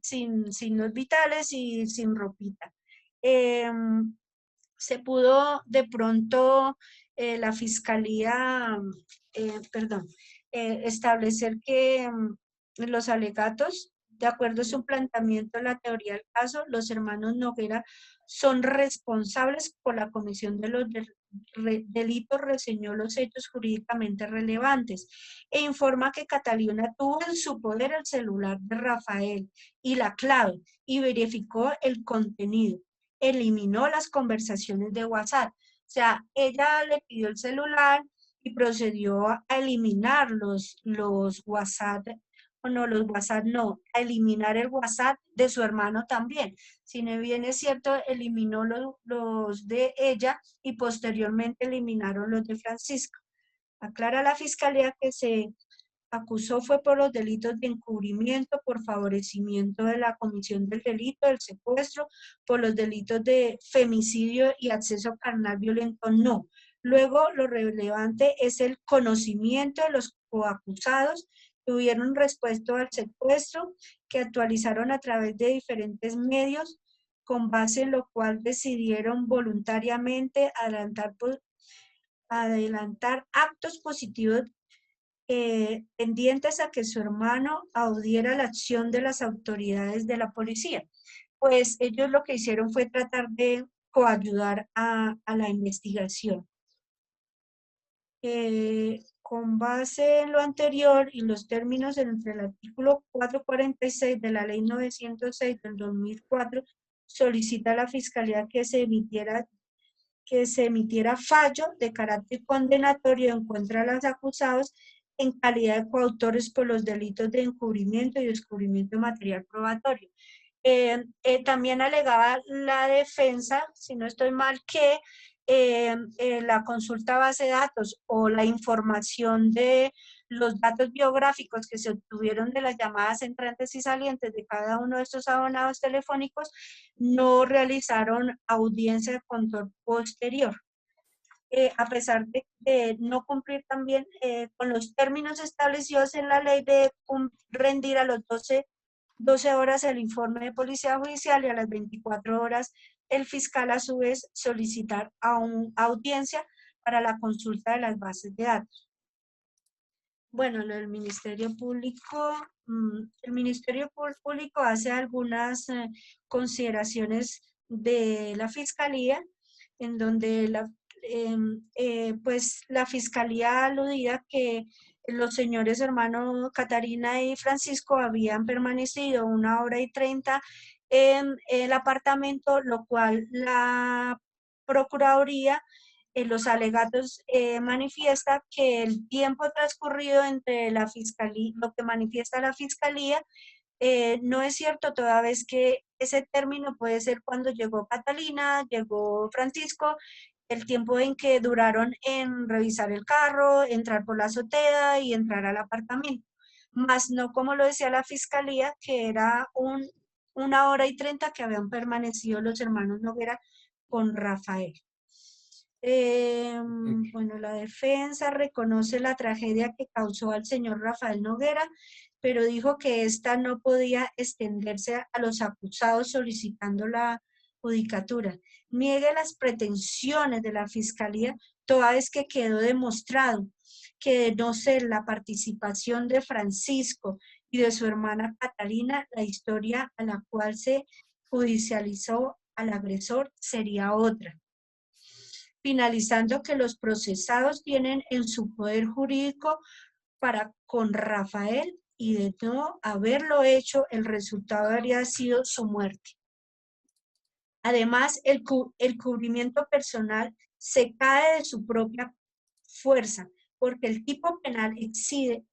sin signos vitales y sin ropita. Se pudo de pronto la Fiscalía, establecer que los alegatos De acuerdo a su planteamiento de la teoría del caso, los hermanos Noguera son responsables por la comisión de los delitos, reseñó los hechos jurídicamente relevantes e informa que Catalina tuvo en su poder el celular de Rafael y la clave y verificó el contenido. Eliminó las conversaciones de WhatsApp. O sea, ella le pidió el celular y procedió a eliminar los WhatsApp, a eliminar el WhatsApp de su hermano también. Si no bien es cierto, eliminó los de ella y posteriormente eliminaron los de Francisco. Aclara la fiscalía que se acusó fue por los delitos de encubrimiento, por favorecimiento de la comisión del delito, del secuestro, por los delitos de femicidio y acceso carnal violento, no. Luego, lo relevante es el conocimiento de los coacusados que hubieron respecto al secuestro, que actualizaron a través de diferentes medios, con base en lo cual decidieron voluntariamente adelantar actos positivos pendientes a que su hermano audiera la acción de las autoridades de la policía. Pues ellos lo que hicieron fue tratar de coayudar a la investigación. Con base en lo anterior y los términos entre el artículo 446 de la Ley 906 del 2004, solicita a la Fiscalía que se emitiera fallo de carácter condenatorio en contra de los acusados en calidad de coautores por los delitos de encubrimiento y descubrimiento de material probatorio. También alegaba la defensa, si no estoy mal, que la consulta base de datos o la información de los datos biográficos que se obtuvieron de las llamadas entrantes y salientes de cada uno de estos abonados telefónicos no realizaron audiencia de control posterior. A pesar de no cumplir también con los términos establecidos en la ley de rendir a los 12 horas el informe de policía judicial y a las 24 horas el fiscal a su vez solicitar audiencia para la consulta de las bases de datos. Bueno, lo del Ministerio Público, el Ministerio Público hace algunas consideraciones de la Fiscalía, en donde pues la Fiscalía aludía que los señores hermanos Catarina y Francisco habían permanecido 1 hora y 30 en el apartamento, lo cual la Procuraduría en los alegatos manifiesta que el tiempo transcurrido entre la Fiscalía, lo que manifiesta la Fiscalía, no es cierto, toda vez que ese término puede ser cuando llegó Catalina, llegó Francisco, el tiempo en que duraron en revisar el carro, entrar por la azotea y entrar al apartamento. Más no como lo decía la Fiscalía, que era 1 hora y 30 que habían permanecido los hermanos Noguera con Rafael. Bueno, la defensa reconoce la tragedia que causó al señor Rafael Noguera, pero dijo que esta no podía extenderse a los acusados solicitando la judicatura. Niegue las pretensiones de la Fiscalía, toda vez que quedó demostrado que de no ser la participación de Francisco y de su hermana Catalina, la historia a la cual se judicializó al agresor sería otra. Finalizando que los procesados tienen en su poder jurídico para con Rafael y de no haberlo hecho, el resultado habría sido su muerte. Además, el cubrimiento personal se cae de su propia fuerza, porque el tipo penal exige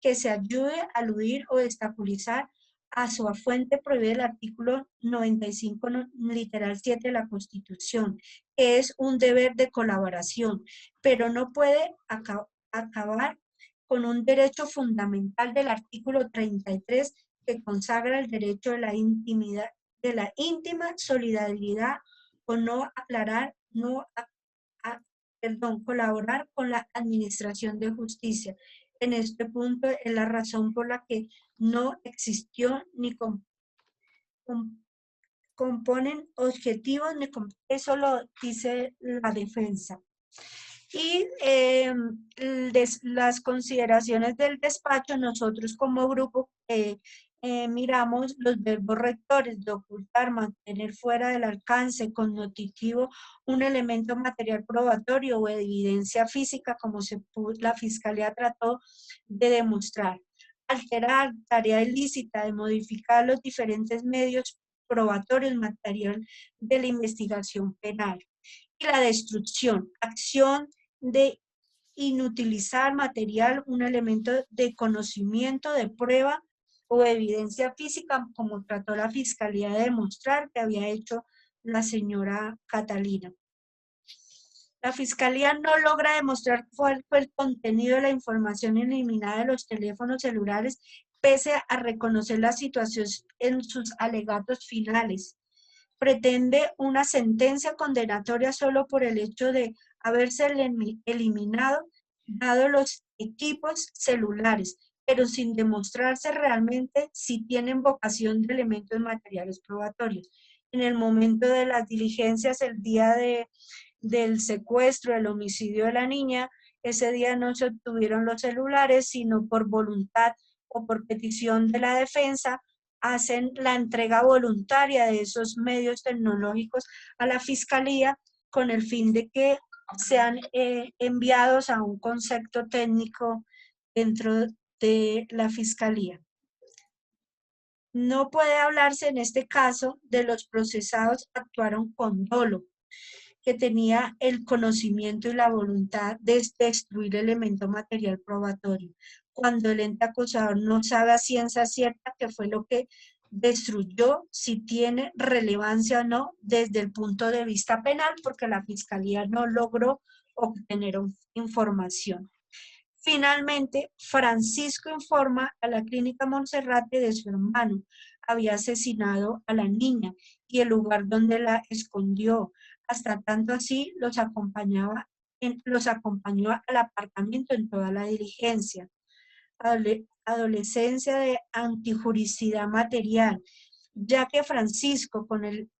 que se ayude a aludir o obstaculizar a su fuente prohibida el artículo 95, literal 7 de la Constitución, que es un deber de colaboración, pero no puede acabar con un derecho fundamental del artículo 33 que consagra el derecho de la intimidad, de la íntima solidaridad o colaborar con la administración de justicia. En este punto es la razón por la que no existió ni componen objetivos, eso lo dice la defensa. Y las consideraciones del despacho, nosotros como grupo miramos los verbos rectores de ocultar, mantener fuera del alcance, connotitivo, un elemento material probatorio o evidencia física, como la Fiscalía trató de demostrar. Alterar, tarea ilícita de modificar los diferentes medios probatorios, material de la investigación penal. Y la destrucción, acción de inutilizar material, un elemento de conocimiento, de prueba o evidencia física, como trató la Fiscalía de demostrar que había hecho la señora Catalina. La Fiscalía no logra demostrar cuál fue el contenido de la información eliminada de los teléfonos celulares, pese a reconocer la situación en sus alegatos finales. Pretende una sentencia condenatoria solo por el hecho de haberse eliminado, dado los equipos celulares, pero sin demostrarse realmente si tienen vocación de elementos materiales probatorios. En el momento de las diligencias, el día del secuestro, el homicidio de la niña, ese día no se obtuvieron los celulares, sino por voluntad o por petición de la defensa, hacen la entrega voluntaria de esos medios tecnológicos a la Fiscalía con el fin de que sean enviados a un concepto técnico dentro de la Fiscalía. No puede hablarse en este caso de los procesados actuaron con dolo, que tenía el conocimiento y la voluntad de destruir elemento material probatorio, cuando el ente acusador no sabe a ciencia cierta qué fue lo que destruyó, si tiene relevancia o no desde el punto de vista penal, porque la Fiscalía no logró obtener información. Finalmente, Francisco informa a la Clínica Monserrate de su hermano. Había asesinado a la niña y el lugar donde la escondió. Hasta tanto así los acompañó al apartamento en toda la diligencia. Adolescencia de antijuricidad material, ya que Francisco, con el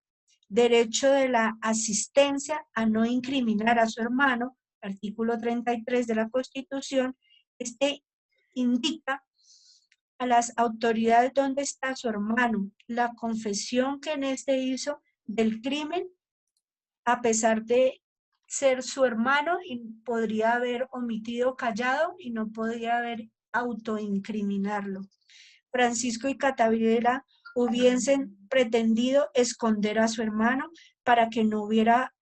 derecho de la asistencia a no incriminar a su hermano, artículo 33 de la Constitución, indica a las autoridades dónde está su hermano, la confesión que en hizo del crimen, a pesar de ser su hermano, y podría haber omitido callado y no podría haber autoincriminarlo. Francisco y Catavira hubiesen pretendido esconder a su hermano para que no hubiera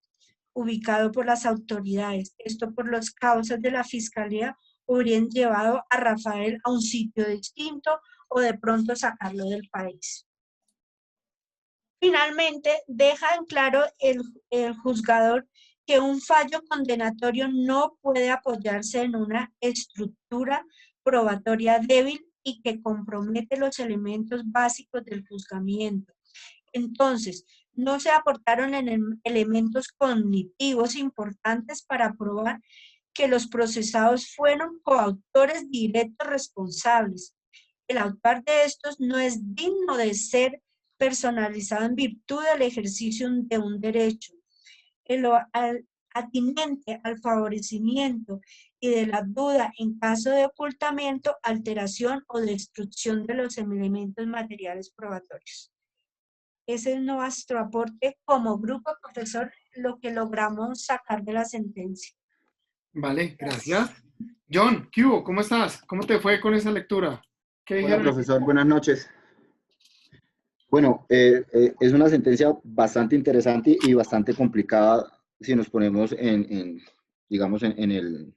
ubicado por las autoridades. Esto por las causas de la Fiscalía hubieran llevado a Rafael a un sitio distinto o de pronto sacarlo del país. Finalmente, deja en claro el juzgador que un fallo condenatorio no puede apoyarse en una estructura probatoria débil y que compromete los elementos básicos del juzgamiento. Entonces, no se aportaron elementos cognitivos importantes para probar que los procesados fueron coautores directos responsables. El autor de estos no es digno de ser personalizado en virtud del ejercicio de un derecho. Atinente al favorecimiento y de la duda en caso de ocultamiento, alteración o destrucción de los elementos materiales probatorios. Ese es nuestro aporte como grupo, profesor, lo que logramos sacar de la sentencia. Vale, gracias. John, ¿qué hubo? ¿Cómo estás? ¿Cómo te fue con esa lectura? Hola, profesor, buenas noches. Bueno, es una sentencia bastante interesante y bastante complicada si nos ponemos digamos, en el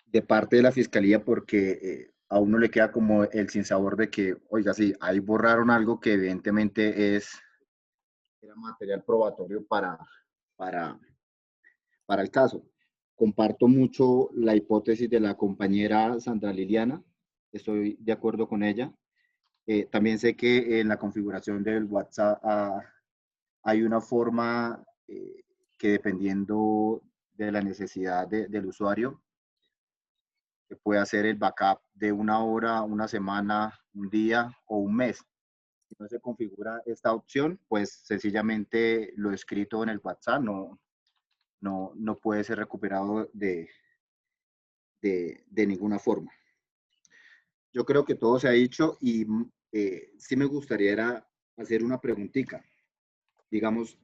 de parte de la Fiscalía, porque a uno le queda como el sinsabor de que, oiga, sí, ahí borraron algo que evidentemente era material probatorio para el caso. Comparto mucho la hipótesis de la compañera Sandra Liliana, estoy de acuerdo con ella. También sé que en la configuración del WhatsApp hay una forma que dependiendo de la necesidad del usuario, que puede hacer el backup de 1 hora, 1 semana, 1 día o 1 mes. Si no se configura esta opción, pues sencillamente lo escrito en el WhatsApp no puede ser recuperado de ninguna forma. yo creo que todo se ha dicho y sí me gustaría era hacer una preguntita. Digamos,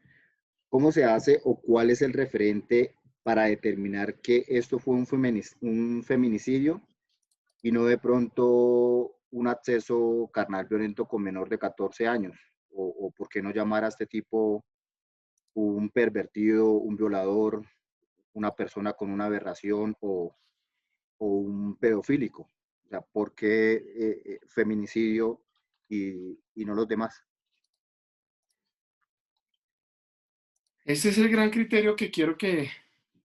¿cómo se hace o cuál es el referente para determinar que esto fue un feminicidio y no de pronto un acceso carnal violento con menor de 14 años? O por qué no llamar a este tipo un pervertido, un violador, una persona con una aberración o un pedofílico? O sea, ¿por qué feminicidio y no los demás? Ese es el gran criterio que quiero que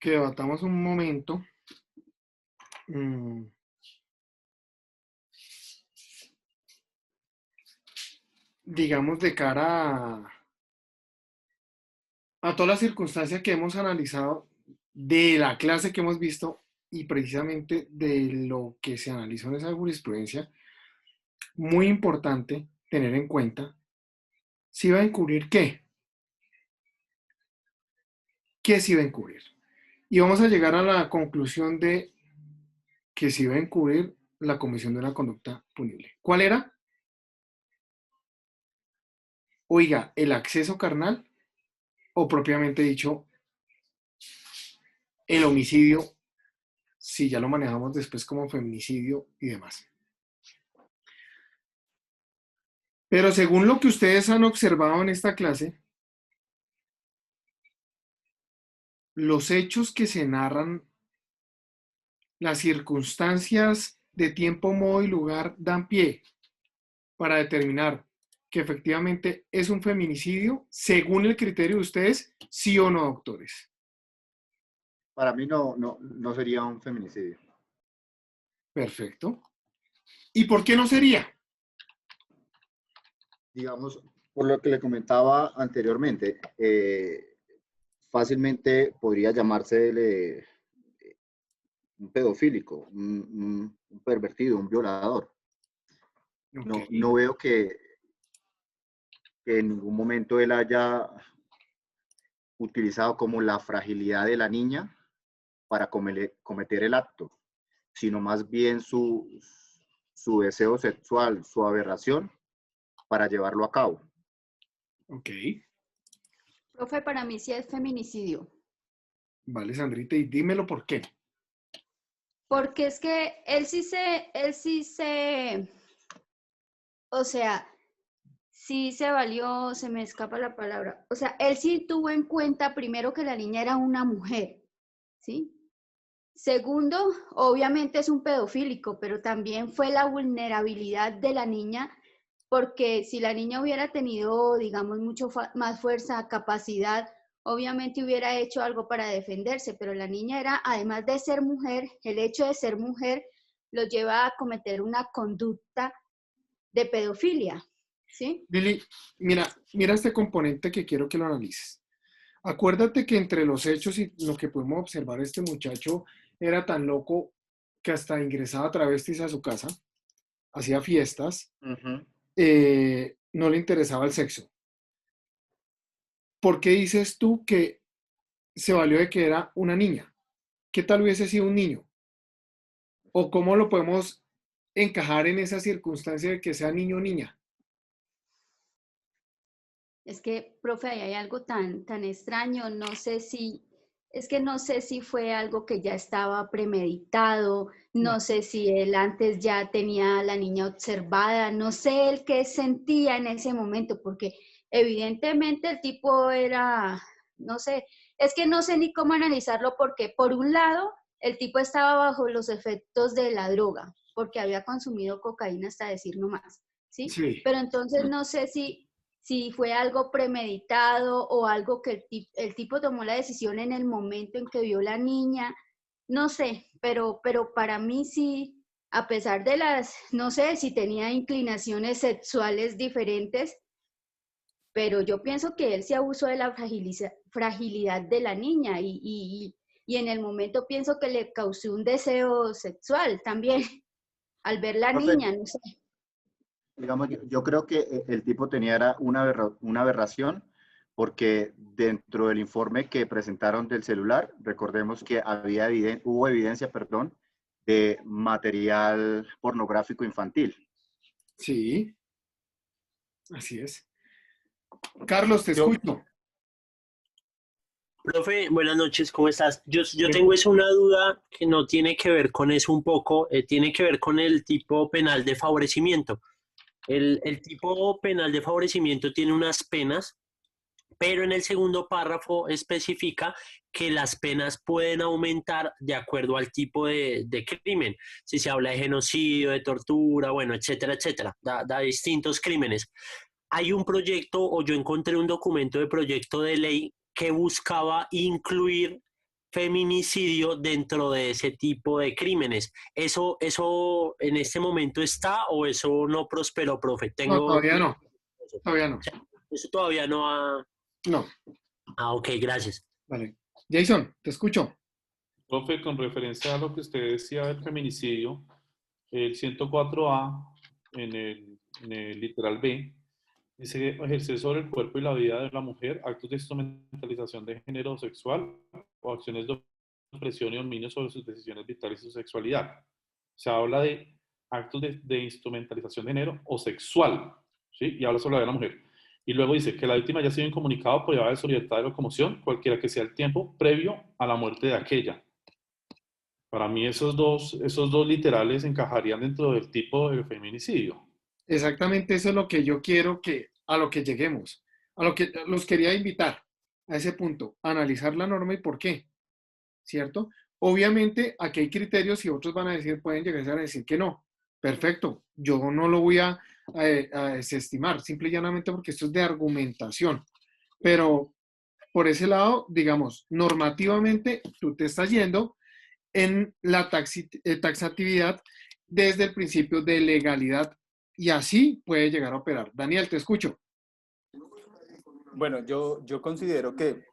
debatamos un momento. Digamos, de cara a todas las circunstancias que hemos analizado, de la clase que hemos visto y precisamente de lo que se analizó en esa jurisprudencia, muy importante tener en cuenta si va a encubrir qué. ¿Qué se iba a encubrir? Y vamos a llegar a la conclusión de que se iba a encubrir la comisión de una conducta punible. ¿Cuál era? Oiga, el acceso carnal o propiamente dicho, el homicidio, si ya lo manejamos después como feminicidio y demás. Pero según lo que ustedes han observado en esta clase, los hechos que se narran, las circunstancias de tiempo, modo y lugar dan pie para determinar que efectivamente es un feminicidio según el criterio de ustedes, sí o no, doctores. Para mí no sería un feminicidio. Perfecto. ¿Y por qué no sería? Digamos, por lo que le comentaba anteriormente, fácilmente podría llamarse un pedofílico, un pervertido, un violador. Okay. No veo que en ningún momento él haya utilizado como la fragilidad de la niña para cometer el acto, sino más bien su deseo sexual, su aberración, para llevarlo a cabo. Ok. Profe, para mí sí es feminicidio. Vale, Sandrita, y dímelo por qué. Porque es que él sí se, o sea, sí se valió, se me escapa la palabra. O sea, él sí tuvo en cuenta primero que la niña era una mujer, ¿sí? Segundo, obviamente es un pedofílico, pero también fue la vulnerabilidad de la niña, porque si la niña hubiera tenido, digamos, mucho más fuerza, capacidad, obviamente hubiera hecho algo para defenderse, pero la niña era, además de ser mujer, el hecho de ser mujer lo lleva a cometer una conducta de pedofilia, ¿sí? Lili, mira este componente que quiero que lo analices. Acuérdate que entre los hechos y lo que pudimos observar, este muchacho era tan loco que hasta ingresaba travestis a su casa, hacía fiestas, no le interesaba el sexo. ¿Por qué dices tú que se valió de que era una niña? ¿Qué tal hubiese sido un niño? ¿O cómo lo podemos encajar en esa circunstancia de que sea niño o niña? Es que, profe, ahí hay algo tan extraño, no sé si fue algo que ya estaba premeditado, no sé si él antes ya tenía a la niña observada, no sé él qué sentía en ese momento, porque evidentemente el tipo era, no sé, es que no sé ni cómo analizarlo, porque por un lado, el tipo estaba bajo los efectos de la droga, porque había consumido cocaína hasta decir no más, ¿sí? Sí. Pero entonces no sé si fue algo premeditado o algo que el tipo tomó la decisión en el momento en que vio la niña, no sé, pero para mí sí, a pesar de no sé si tenía inclinaciones sexuales diferentes, pero yo pienso que él se abusó de la fragilidad de la niña y en el momento pienso que le causó un deseo sexual también al ver la niña, no sé. Digamos, yo creo que el tipo tenía una aberración porque dentro del informe que presentaron del celular, recordemos que hubo evidencia, de material pornográfico infantil. Sí, así es. Carlos, te escucho. Profe, buenas noches, ¿cómo estás? Yo tengo es una duda que no tiene que ver con eso un poco, tiene que ver con el tipo penal de favorecimiento. El tipo penal de favorecimiento tiene unas penas, pero en el segundo párrafo especifica que las penas pueden aumentar de acuerdo al tipo de crimen. Si se habla de genocidio, de tortura, bueno, etcétera, etcétera, da distintos crímenes. Hay un proyecto, o yo encontré un documento de proyecto de ley que buscaba incluir feminicidio dentro de ese tipo de crímenes. ¿Eso en este momento está o eso no prosperó, profe? No, todavía no. Todavía no. Eso todavía no ha... No. Ah, ok, gracias. Vale. Jason, te escucho. Profe, con referencia a lo que usted decía del feminicidio, el 104A en el literal B, dice ejercer sobre el cuerpo y la vida de la mujer actos de instrumentalización de género sexual o acciones de opresión y dominio sobre sus decisiones vitales y su sexualidad. Se habla de actos de instrumentalización de género o sexual, ¿sí? Y habla sobre la vida de la mujer. Y luego dice que la víctima ya ha sido incomunicado por llevar de su libertad de locomoción, cualquiera que sea el tiempo previo a la muerte de aquella. Para mí esos dos literales encajarían dentro del tipo de feminicidio. Exactamente eso es lo que yo quiero a lo que lleguemos. A lo que los quería invitar a ese punto, a analizar la norma y por qué, ¿cierto? Obviamente aquí hay criterios y otros van a decir, pueden llegar a decir que no. Perfecto, yo no lo voy a desestimar, simple y llanamente porque esto es de argumentación. Pero por ese lado, digamos, normativamente tú te estás yendo en la taxatividad desde el principio de legalidad y así puede llegar a operar. Daniel, te escucho. Bueno, yo considero que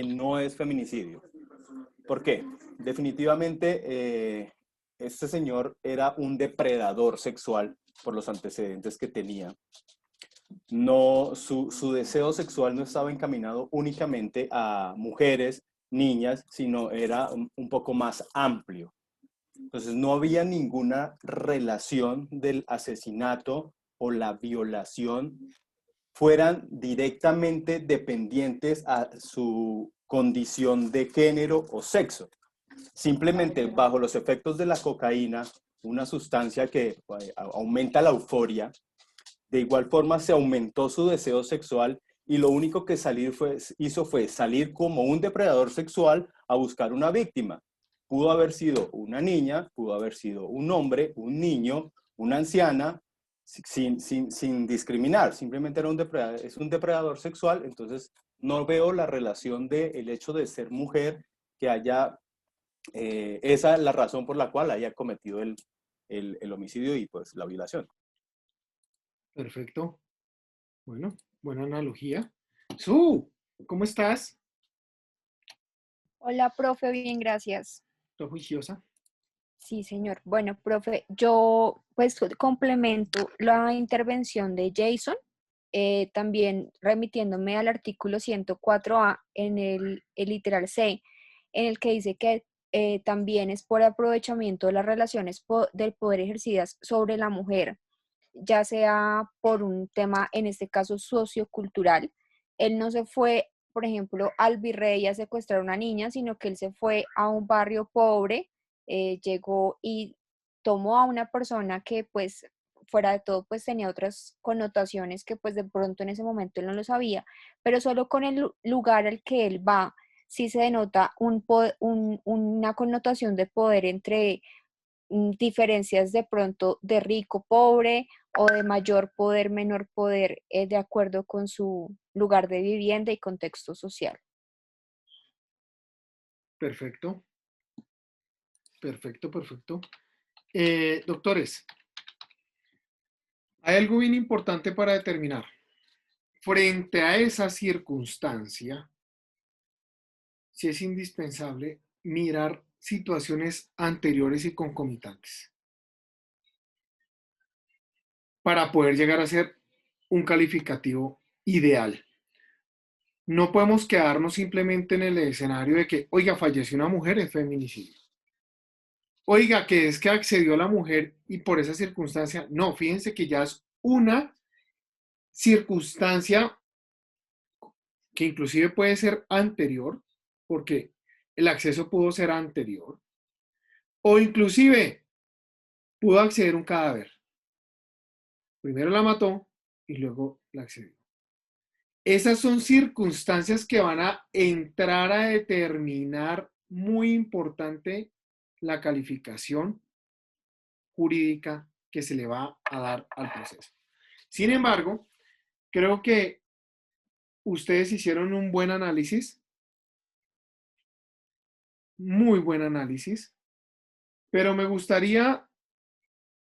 no es feminicidio. ¿Por qué? Definitivamente este señor era un depredador sexual por los antecedentes que tenía. No, su deseo sexual no estaba encaminado únicamente a mujeres, niñas, sino era un poco más amplio. Entonces no había ninguna relación del asesinato o la violación fueran directamente dependientes a su condición de género o sexo. Simplemente bajo los efectos de la cocaína, una sustancia que aumenta la euforia, de igual forma se aumentó su deseo sexual y lo único que hizo fue salir como un depredador sexual a buscar una víctima. Pudo haber sido una niña, pudo haber sido un hombre, un niño, una anciana, sin discriminar, simplemente es un depredador sexual, entonces no veo la relación del hecho de ser mujer que haya, esa es la razón por la cual haya cometido el homicidio y pues la violación. Perfecto. Bueno, buena analogía. Su, ¿cómo estás? Hola, profe, bien, gracias. ¿Estás juiciosa? Sí, señor. Bueno, profe, yo pues complemento la intervención de Jason, también remitiéndome al artículo 104A en el literal C, en el que dice que también es por aprovechamiento de las relaciones del poder ejercidas sobre la mujer, ya sea por un tema, en este caso, sociocultural. Él no se fue, por ejemplo, al Virrey a secuestrar a una niña, sino que él se fue a un barrio pobre, llegó y tomó a una persona que pues fuera de todo pues tenía otras connotaciones que pues de pronto en ese momento él no lo sabía, pero solo con el lugar al que él va sí se denota una connotación de poder entre diferencias de pronto de rico, pobre o de mayor poder, menor poder, de acuerdo con su lugar de vivienda y contexto social. Perfecto. Perfecto, perfecto. Doctores, hay algo bien importante para determinar. Frente a esa circunstancia, sí es indispensable mirar situaciones anteriores y concomitantes para poder llegar a ser un calificativo ideal. No podemos quedarnos simplemente en el escenario de que, oiga, falleció una mujer, es feminicidio. oiga, que es que accedió la mujer y por esa circunstancia, no, fíjense que ya es una circunstancia que inclusive puede ser anterior, porque el acceso pudo ser anterior, o inclusive pudo acceder a un cadáver. Primero la mató y luego la accedió. Esas son circunstancias que van a entrar a determinar muy importante la calificación jurídica que se le va a dar al proceso. Sin embargo, creo que ustedes hicieron un buen análisis, muy buen análisis, pero me gustaría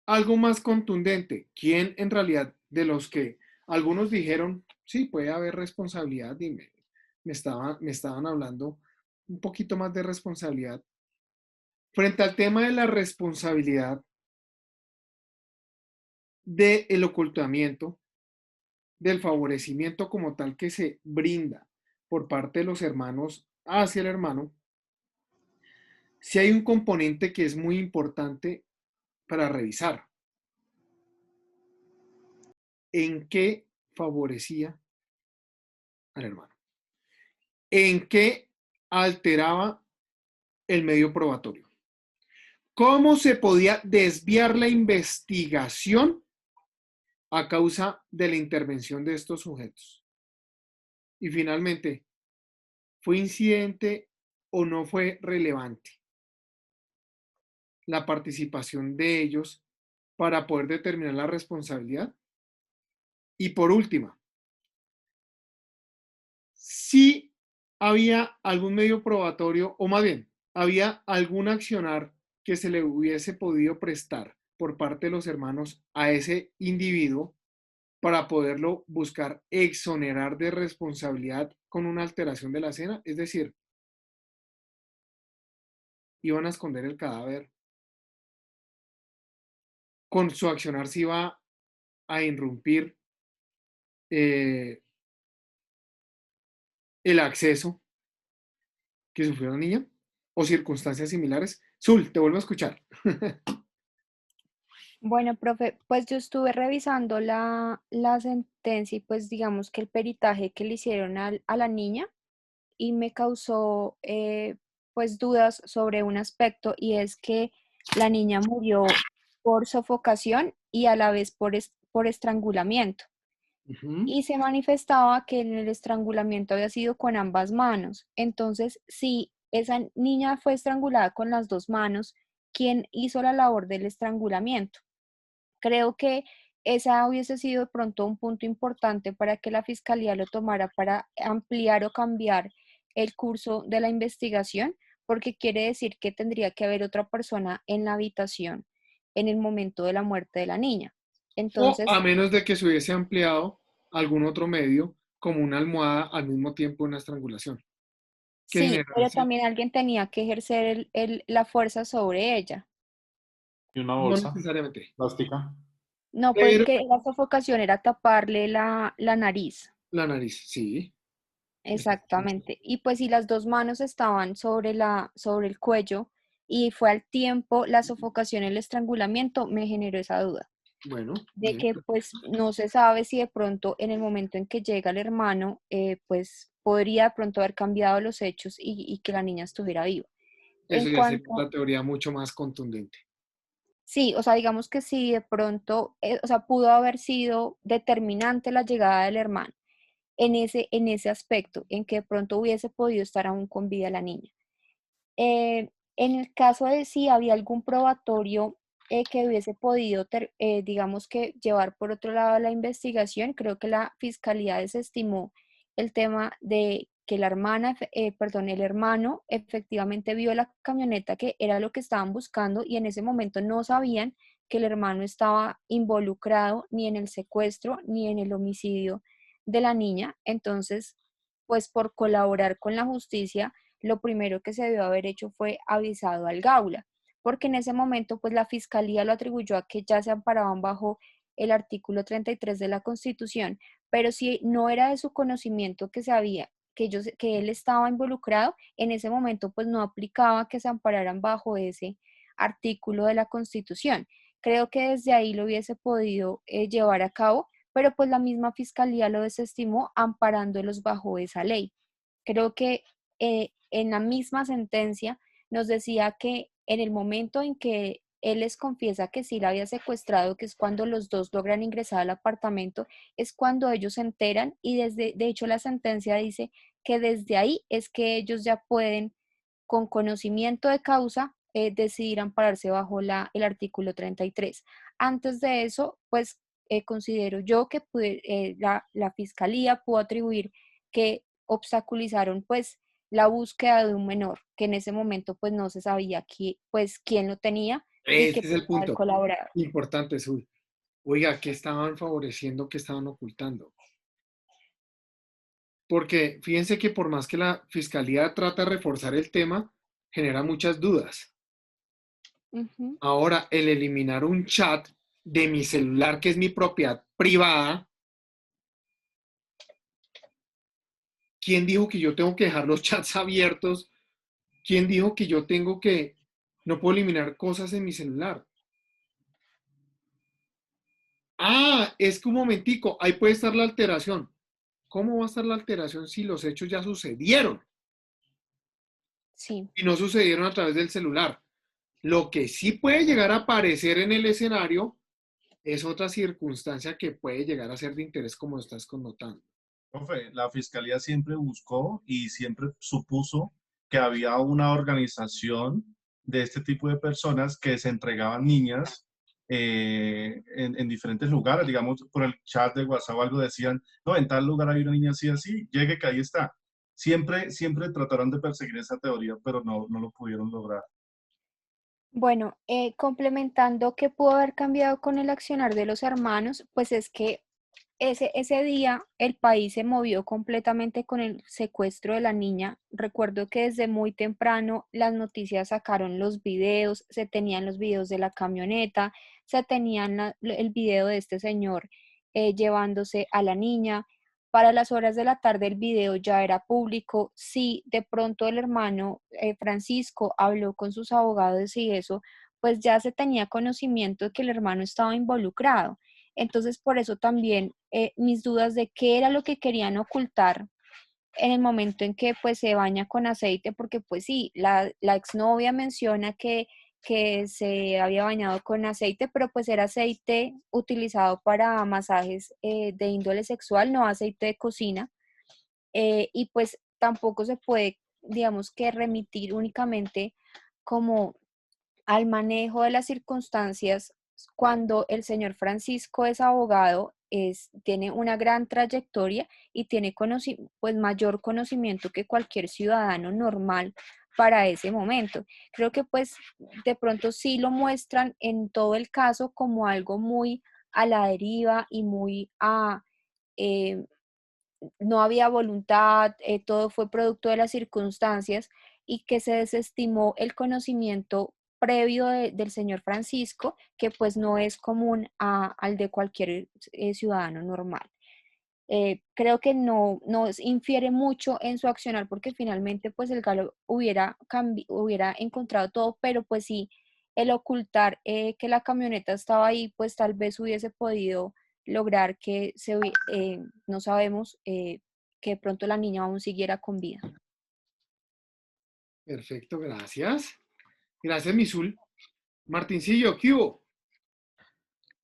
algo más contundente. ¿Quién en realidad de los que algunos dijeron, sí, puede haber responsabilidad y me estaban hablando un poquito más de responsabilidad? Frente al tema de la responsabilidad del ocultamiento, del favorecimiento como tal que se brinda por parte de los hermanos hacia el hermano, si hay un componente que es muy importante para revisar. ¿En qué favorecía al hermano? ¿En qué alteraba el medio probatorio? ¿Cómo se podía desviar la investigación a causa de la intervención de estos sujetos? Y finalmente, ¿fue incidente o no fue relevante la participación de ellos para poder determinar la responsabilidad? Y por última, si había algún medio probatorio, o más bien, había algún accionar que se le hubiese podido prestar por parte de los hermanos a ese individuo para poderlo buscar exonerar de responsabilidad con una alteración de la escena, es decir, iban a esconder el cadáver, con su accionar se iba a irrumpir el acceso que sufrió la niña o circunstancias similares. Zul, te vuelvo a escuchar. Bueno, profe, pues yo estuve revisando la sentencia y pues digamos que el peritaje que le hicieron a la niña y me causó pues dudas sobre un aspecto y es que la niña murió por sofocación y a la vez por estrangulamiento. Y se manifestaba que en el estrangulamiento había sido con ambas manos. Entonces, si esa niña fue estrangulada con las dos manos, ¿quién hizo la labor del estrangulamiento? Creo que esa hubiese sido de pronto un punto importante para que la fiscalía lo tomara para ampliar o cambiar el curso de la investigación, porque quiere decir que tendría que haber otra persona en la habitación en el momento de la muerte de la niña. O Entonces, a menos de que se hubiese ampliado algún otro medio, como una almohada al mismo tiempo una estrangulación. Que sí, pero generalmente también alguien tenía que ejercer la fuerza sobre ella. Y una no bolsa necesariamente. plástica. No, Pero porque la sofocación era taparle la nariz. la nariz, sí. Exactamente. Y pues si las dos manos estaban sobre el cuello y fue al tiempo la sofocación, el estrangulamiento, me generó esa duda Bueno, de bien. que pues no se sabe si de pronto en el momento en que llega el hermano, pues podría de pronto haber cambiado los hechos y que la niña estuviera viva. En Eso ya sería cuanto, la teoría mucho más contundente. sí, o sea, digamos que sí, de pronto, o sea, pudo haber sido determinante la llegada del hermano en ese aspecto, en que de pronto hubiese podido estar aún con vida la niña. En el caso de si había algún probatorio que hubiese podido, digamos que llevar por otro lado la investigación, creo que la fiscalía desestimó el tema de que la hermana, perdón, el hermano efectivamente vio la camioneta que era lo que estaban buscando y en ese momento no sabían que el hermano estaba involucrado ni en el secuestro ni en el homicidio de la niña. Entonces, pues por colaborar con la justicia, lo primero que se debió haber hecho fue avisado al Gaula, porque en ese momento pues la fiscalía lo atribuyó a que ya se amparaban bajo el artículo 33 de la Constitución, pero si no era de su conocimiento que sabía que él estaba involucrado, en ese momento pues no aplicaba que se ampararan bajo ese artículo de la Constitución. Creo que desde ahí lo hubiese podido llevar a cabo, pero pues la misma Fiscalía lo desestimó amparándolos bajo esa ley. Creo que en la misma sentencia nos decía que en el momento en que él les confiesa que sí la había secuestrado, que es cuando los dos logran ingresar al apartamento, es cuando ellos se enteran y de hecho la sentencia dice que desde ahí es que ellos ya pueden, con conocimiento de causa, decidir ampararse bajo el artículo 33. Antes de eso, pues considero yo que la Fiscalía pudo atribuir que obstaculizaron pues la búsqueda de un menor, que en ese momento pues no se sabía quién lo tenía y que Ese es el pudo haber punto colaborado. importante, Zul. Oiga, ¿qué estaban favoreciendo, qué estaban ocultando? Porque fíjense que por más que la Fiscalía trata de reforzar el tema, genera muchas dudas. Ujú. Ahora, el eliminar un chat de mi celular, que es mi propiedad privada, ¿quién dijo que yo tengo que dejar los chats abiertos? ¿Quién dijo que yo no puedo eliminar cosas en mi celular? Ah, es que un momentico, ahí puede estar la alteración. ¿Cómo va a estar la alteración si los hechos ya sucedieron Sí. y no sucedieron a través del celular? Lo que sí puede llegar a aparecer en el escenario es otra circunstancia que puede llegar a ser de interés, como estás connotando. Profe, la Fiscalía siempre buscó y siempre supuso que había una organización de este tipo de personas que se entregaban niñas en diferentes lugares, digamos, por el chat de WhatsApp o algo decían, no, en tal lugar hay una niña así, así, llegue que ahí está. Siempre trataron de perseguir esa teoría, pero no lo pudieron lograr. Bueno, complementando qué pudo haber cambiado con el accionar de los hermanos, pues es que ese día el país se movió completamente con el secuestro de la niña. Recuerdo que desde muy temprano las noticias sacaron los videos, se tenían los videos de la camioneta, se tenían el video de este señor llevándose a la niña. Para las horas de la tarde el video ya era público. Sí, de pronto el hermano Francisco habló con sus abogados y eso, pues ya se tenía conocimiento de que el hermano estaba involucrado. Entonces, por eso también mis dudas de qué era lo que querían ocultar en el momento en que pues se baña con aceite, porque pues sí, la exnovia menciona que se había bañado con aceite, pero pues era aceite utilizado para masajes de índole sexual, no aceite de cocina, y pues tampoco se puede, digamos que remitir únicamente como al manejo de las circunstancias cuando el señor Francisco es abogado, tiene una gran trayectoria y tiene pues mayor conocimiento que cualquier ciudadano normal para ese momento. Creo que pues de pronto sí lo muestran en todo el caso como algo muy a la deriva y muy eh, no había voluntad, todo fue producto de las circunstancias y que se desestimó el conocimiento previo del señor Francisco, que pues no es común al de cualquier ciudadano normal. Creo que no infiere mucho en su accionar porque finalmente pues el Galo hubiera encontrado todo, pero pues sí, el ocultar que la camioneta estaba ahí, pues tal vez hubiese podido lograr que no sabemos que de pronto la niña aún siguiera con vida. Perfecto, gracias. Gracias, Misul. Martincillo, ¿qué hubo?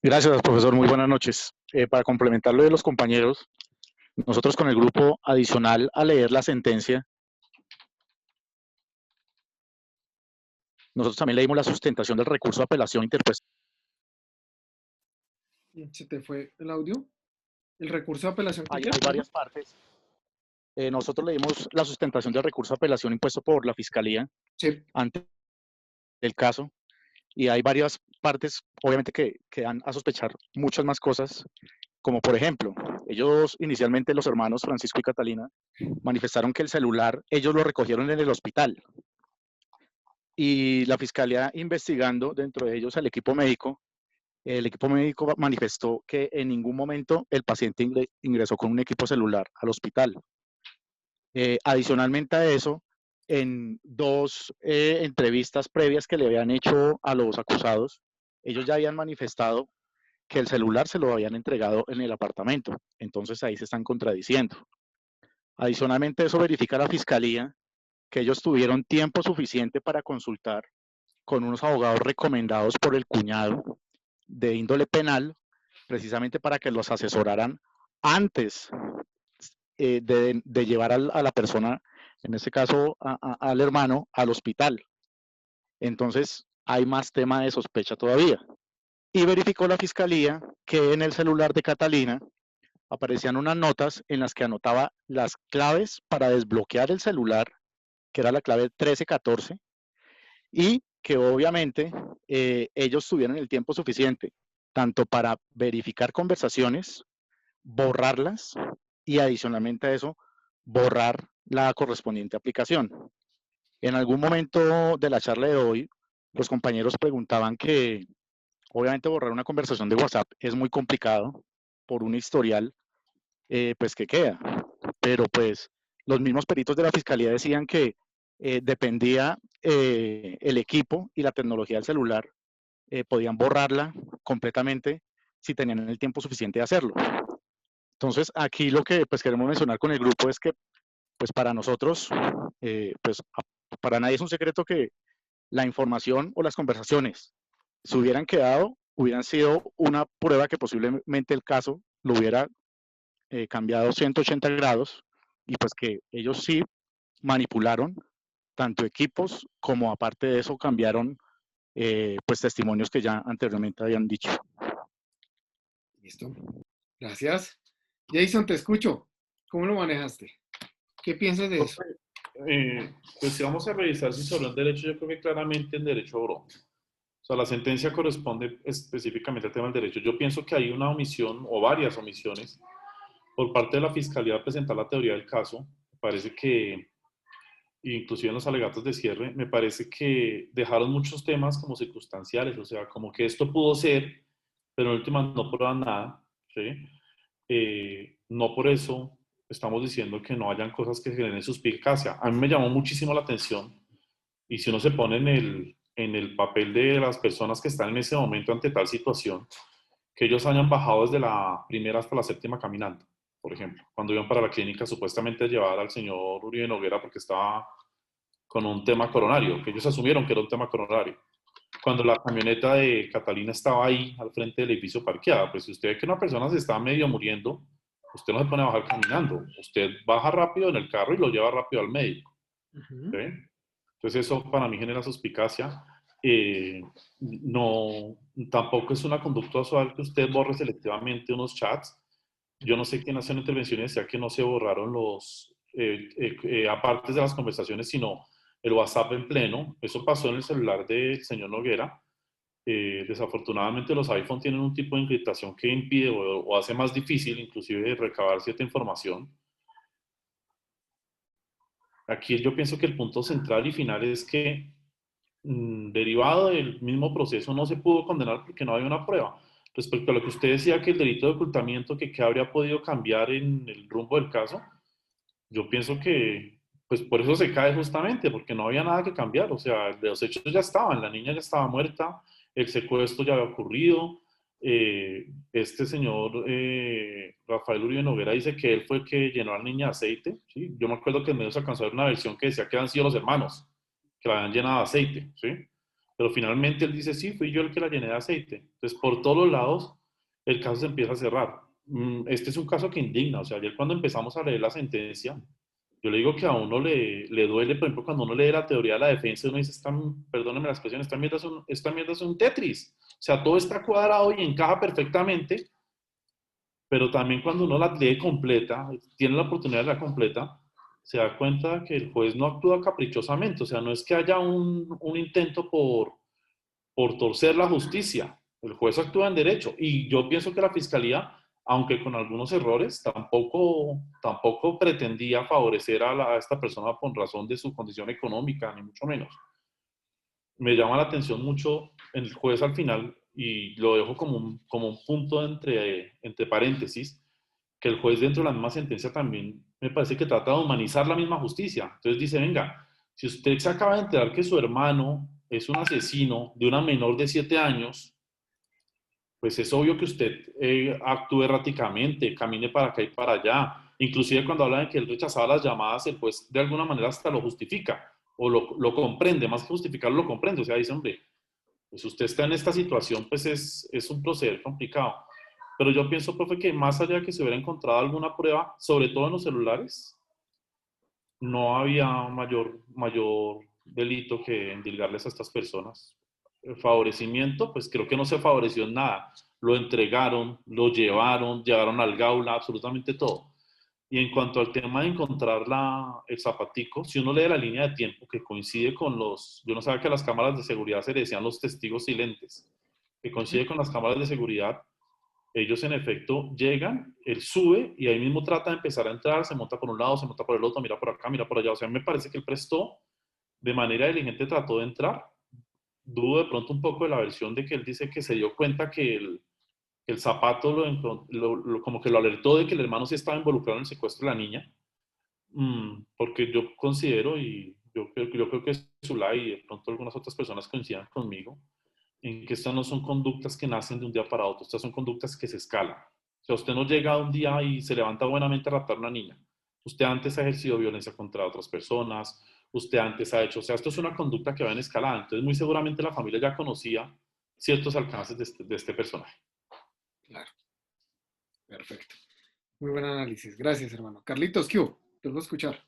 Gracias, profesor. Muy buenas noches. Para complementar lo de los compañeros, nosotros con el grupo adicional a leer la sentencia, nosotros también leímos la sustentación del recurso de apelación interpuesto. ¿Se te fue el audio? ¿El recurso de apelación? Hay varias partes. Nosotros leímos la sustentación del recurso de apelación impuesto por la Fiscalía ante el caso y hay varias partes, obviamente, que dan a sospechar muchas más cosas, como por ejemplo, ellos inicialmente, los hermanos Francisco y Catalina, manifestaron que el celular ellos lo recogieron en el hospital y la Fiscalía investigando dentro de ellos al equipo médico, el equipo médico manifestó que en ningún momento el paciente ingresó con un equipo celular al hospital. Adicionalmente a eso, en dos entrevistas previas que le habían hecho a los acusados, ellos ya habían manifestado que el celular se lo habían entregado en el apartamento. Entonces ahí se están contradiciendo. Adicionalmente, eso verifica la fiscalía que ellos tuvieron tiempo suficiente para consultar con unos abogados recomendados por el cuñado de índole penal, precisamente para que los asesoraran antes de llevar a la persona, en este caso al hermano, al hospital. Entonces hay más tema de sospecha todavía. Y verificó la fiscalía que en el celular de Catalina aparecían unas notas en las que anotaba las claves para desbloquear el celular, que era la clave 1314, y que obviamente ellos tuvieron el tiempo suficiente tanto para verificar conversaciones, borrarlas y adicionalmente a eso, borrar la correspondiente aplicación. En algún momento de la charla de hoy, los compañeros preguntaban que obviamente borrar una conversación de WhatsApp es muy complicado por un historial pues que queda, pero pues los mismos peritos de la fiscalía decían que dependía el equipo y la tecnología del celular, podían borrarla completamente si tenían el tiempo suficiente de hacerlo. Entonces aquí lo que pues queremos mencionar con el grupo es que pues para nosotros, pues para nadie es un secreto que la información o las conversaciones si hubieran quedado, hubieran sido una prueba que posiblemente el caso lo hubiera cambiado 180 grados y pues que ellos sí manipularon tanto equipos como aparte de eso cambiaron pues testimonios que ya anteriormente habían dicho. Listo. Gracias. Jason, te escucho. ¿Cómo lo manejaste? ¿Qué piensas de eso? Pues si vamos a revisar si sobre el derecho, yo creo que claramente el derecho obró. O sea, la sentencia corresponde específicamente al tema del derecho. Yo pienso que hay una omisión o varias omisiones por parte de la Fiscalía a presentar la teoría del caso. Me parece que, inclusive en los alegatos de cierre, me parece que dejaron muchos temas como circunstanciales, o sea, como que esto pudo ser, pero en última no prueban nada, ¿sí? No por eso estamos diciendo que no hayan cosas que generen suspicacia. A mí me llamó muchísimo la atención, y si uno se pone en el papel de las personas que están en ese momento ante tal situación, que ellos hayan bajado desde la primera hasta la séptima caminando, por ejemplo, cuando iban para la clínica supuestamente a llevar al señor Uribe Noguera porque estaba con un tema coronario, que ellos asumieron que era un tema coronario. Cuando la camioneta de Catalina estaba ahí al frente del edificio parqueada, pues si usted ve que una persona se está medio muriendo, usted no se pone a bajar caminando, usted baja rápido en el carro y lo lleva rápido al médico. ¿Sí? Entonces eso para mí genera suspicacia. No, tampoco es una conducta usual que usted borre selectivamente unos chats. Yo no sé quién hace una intervención y decía que no se borraron los apartes de las conversaciones, sino el WhatsApp en pleno. Eso pasó en el celular del señor Noguera. Desafortunadamente los iPhone tienen un tipo de encriptación que impide o hace más difícil inclusive recabar cierta información. Aquí yo pienso que el punto central y final es que derivado del mismo proceso no se pudo condenar porque no había una prueba. Respecto a lo que usted decía, que el delito de ocultamiento, que qué habría podido cambiar en el rumbo del caso, yo pienso que pues por eso se cae justamente, porque no había nada que cambiar. O sea, los hechos ya estaban, la niña ya estaba muerta, el secuestro ya había ocurrido. Este señor Rafael Uribe Noguera dice que él fue el que llenó a la niña de aceite. ¿Sí? Yo me acuerdo que en medio se alcanzó a ver una versión que decía que habían sido los hermanos que la habían llenado de aceite, ¿sí? Pero finalmente él dice, sí, fui yo el que la llené de aceite. Entonces, por todos los lados, el caso se empieza a cerrar. Este es un caso que indigna. O sea, ayer cuando empezamos a leer la sentencia, yo le digo que a uno le duele, por ejemplo, cuando uno lee la teoría de la defensa, uno dice, perdónenme la expresión, esta mierda es un Tetris. O sea, todo está cuadrado y encaja perfectamente, pero también cuando uno la lee completa, tiene la oportunidad de la completa, se da cuenta que el juez no actúa caprichosamente. O sea, no es que haya un intento por torcer la justicia. El juez actúa en derecho. Y yo pienso que la fiscalía, aunque con algunos errores, tampoco pretendía favorecer a esta persona por razón de su condición económica, ni mucho menos. Me llama la atención mucho el juez al final, y lo dejo como un punto entre paréntesis, que el juez dentro de la misma sentencia también me parece que trata de humanizar la misma justicia. Entonces dice, venga, Si usted se acaba de enterar que su hermano es un asesino de una menor de 7 años, pues es obvio que usted actúe erráticamente, camine para acá y para allá. Inclusive cuando hablan de que él rechazaba las llamadas, él pues de alguna manera hasta lo justifica o lo comprende, más que justificarlo, lo comprende. O sea, dice, hombre, pues usted está en esta situación, pues es un proceder complicado. Pero yo pienso, profe, que más allá de que se hubiera encontrado alguna prueba, sobre todo en los celulares, no había mayor delito que endilgarles a estas personas. El favorecimiento, pues creo que no se favoreció en nada. Lo entregaron, lo llevaron al gaula, absolutamente todo. Y en cuanto al tema de encontrar el zapatico, si uno lee la línea de tiempo que coincide con yo no sabía que a las cámaras de seguridad se le decían los testigos silentes, que coincide con las cámaras de seguridad, ellos en efecto llegan, él sube y ahí mismo trata de empezar a entrar, se monta por un lado, se monta por el otro, mira por acá, mira por allá. O sea, me parece que él prestó, de manera diligente trató de entrar. Dudo de pronto un poco de la versión de que él dice que se dio cuenta que el zapato como que lo alertó de que el hermano sí estaba involucrado en el secuestro de la niña. Porque yo considero, y yo creo que Zulay y de pronto algunas otras personas coincidan conmigo, en que estas no son conductas que nacen de un día para otro, estas son conductas que se escalan. O sea, usted no llega un día y se levanta buenamente a raptar a una niña. Usted antes ha ejercido violencia contra otras personas, usted antes ha hecho, o sea, esto es una conducta que va en escalada. Entonces, muy seguramente la familia ya conocía ciertos alcances de este personaje. Claro. Perfecto. Muy buen análisis. Gracias, hermano. Carlitos, ¿qué hubo? Te voy a escuchar.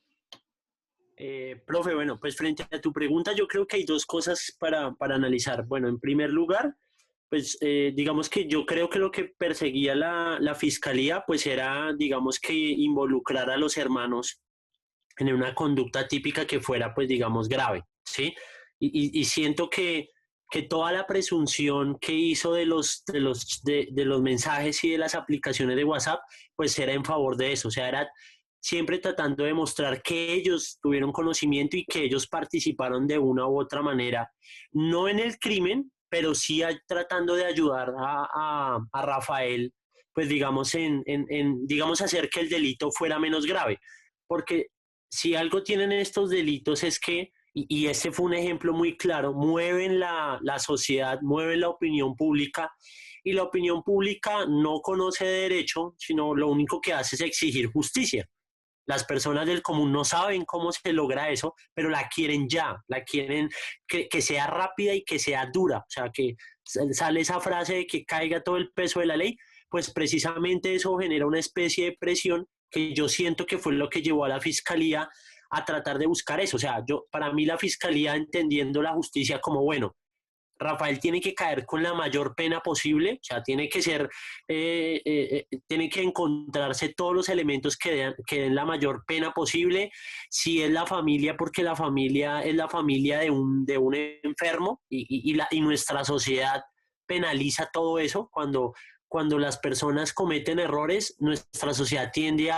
Profe, bueno, pues frente a tu pregunta, yo creo que hay dos cosas para analizar. Bueno, en primer lugar, pues digamos que yo creo que lo que perseguía la fiscalía, pues era, digamos que involucrar a los hermanos en una conducta típica que fuera, pues digamos, grave, ¿sí? Y siento que toda la presunción que hizo de los mensajes y de las aplicaciones de WhatsApp, pues era en favor de eso, o sea, era siempre tratando de mostrar que ellos tuvieron conocimiento y que ellos participaron de una u otra manera, no en el crimen, pero sí tratando de ayudar a Rafael, pues digamos, digamos, hacer que el delito fuera menos grave. Porque si algo tienen estos delitos es que, y ese fue un ejemplo muy claro, mueven la sociedad, mueven la opinión pública, y la opinión pública no conoce de derecho, sino lo único que hace es exigir justicia. Las personas del común no saben cómo se logra eso, pero la quieren ya, la quieren que sea rápida y que sea dura. O sea, que sale esa frase de que caiga todo el peso de la ley, pues precisamente eso genera una especie de presión que yo siento que fue lo que llevó a la fiscalía a tratar de buscar eso. O sea, para mí la fiscalía, entendiendo la justicia como, bueno, Rafael tiene que caer con la mayor pena posible, o sea, tiene que ser, tiene que encontrarse todos los elementos que den la mayor pena posible. Si es la familia, porque la familia es la familia de un enfermo y nuestra sociedad penaliza todo eso. Cuando las personas cometen errores, nuestra sociedad tiende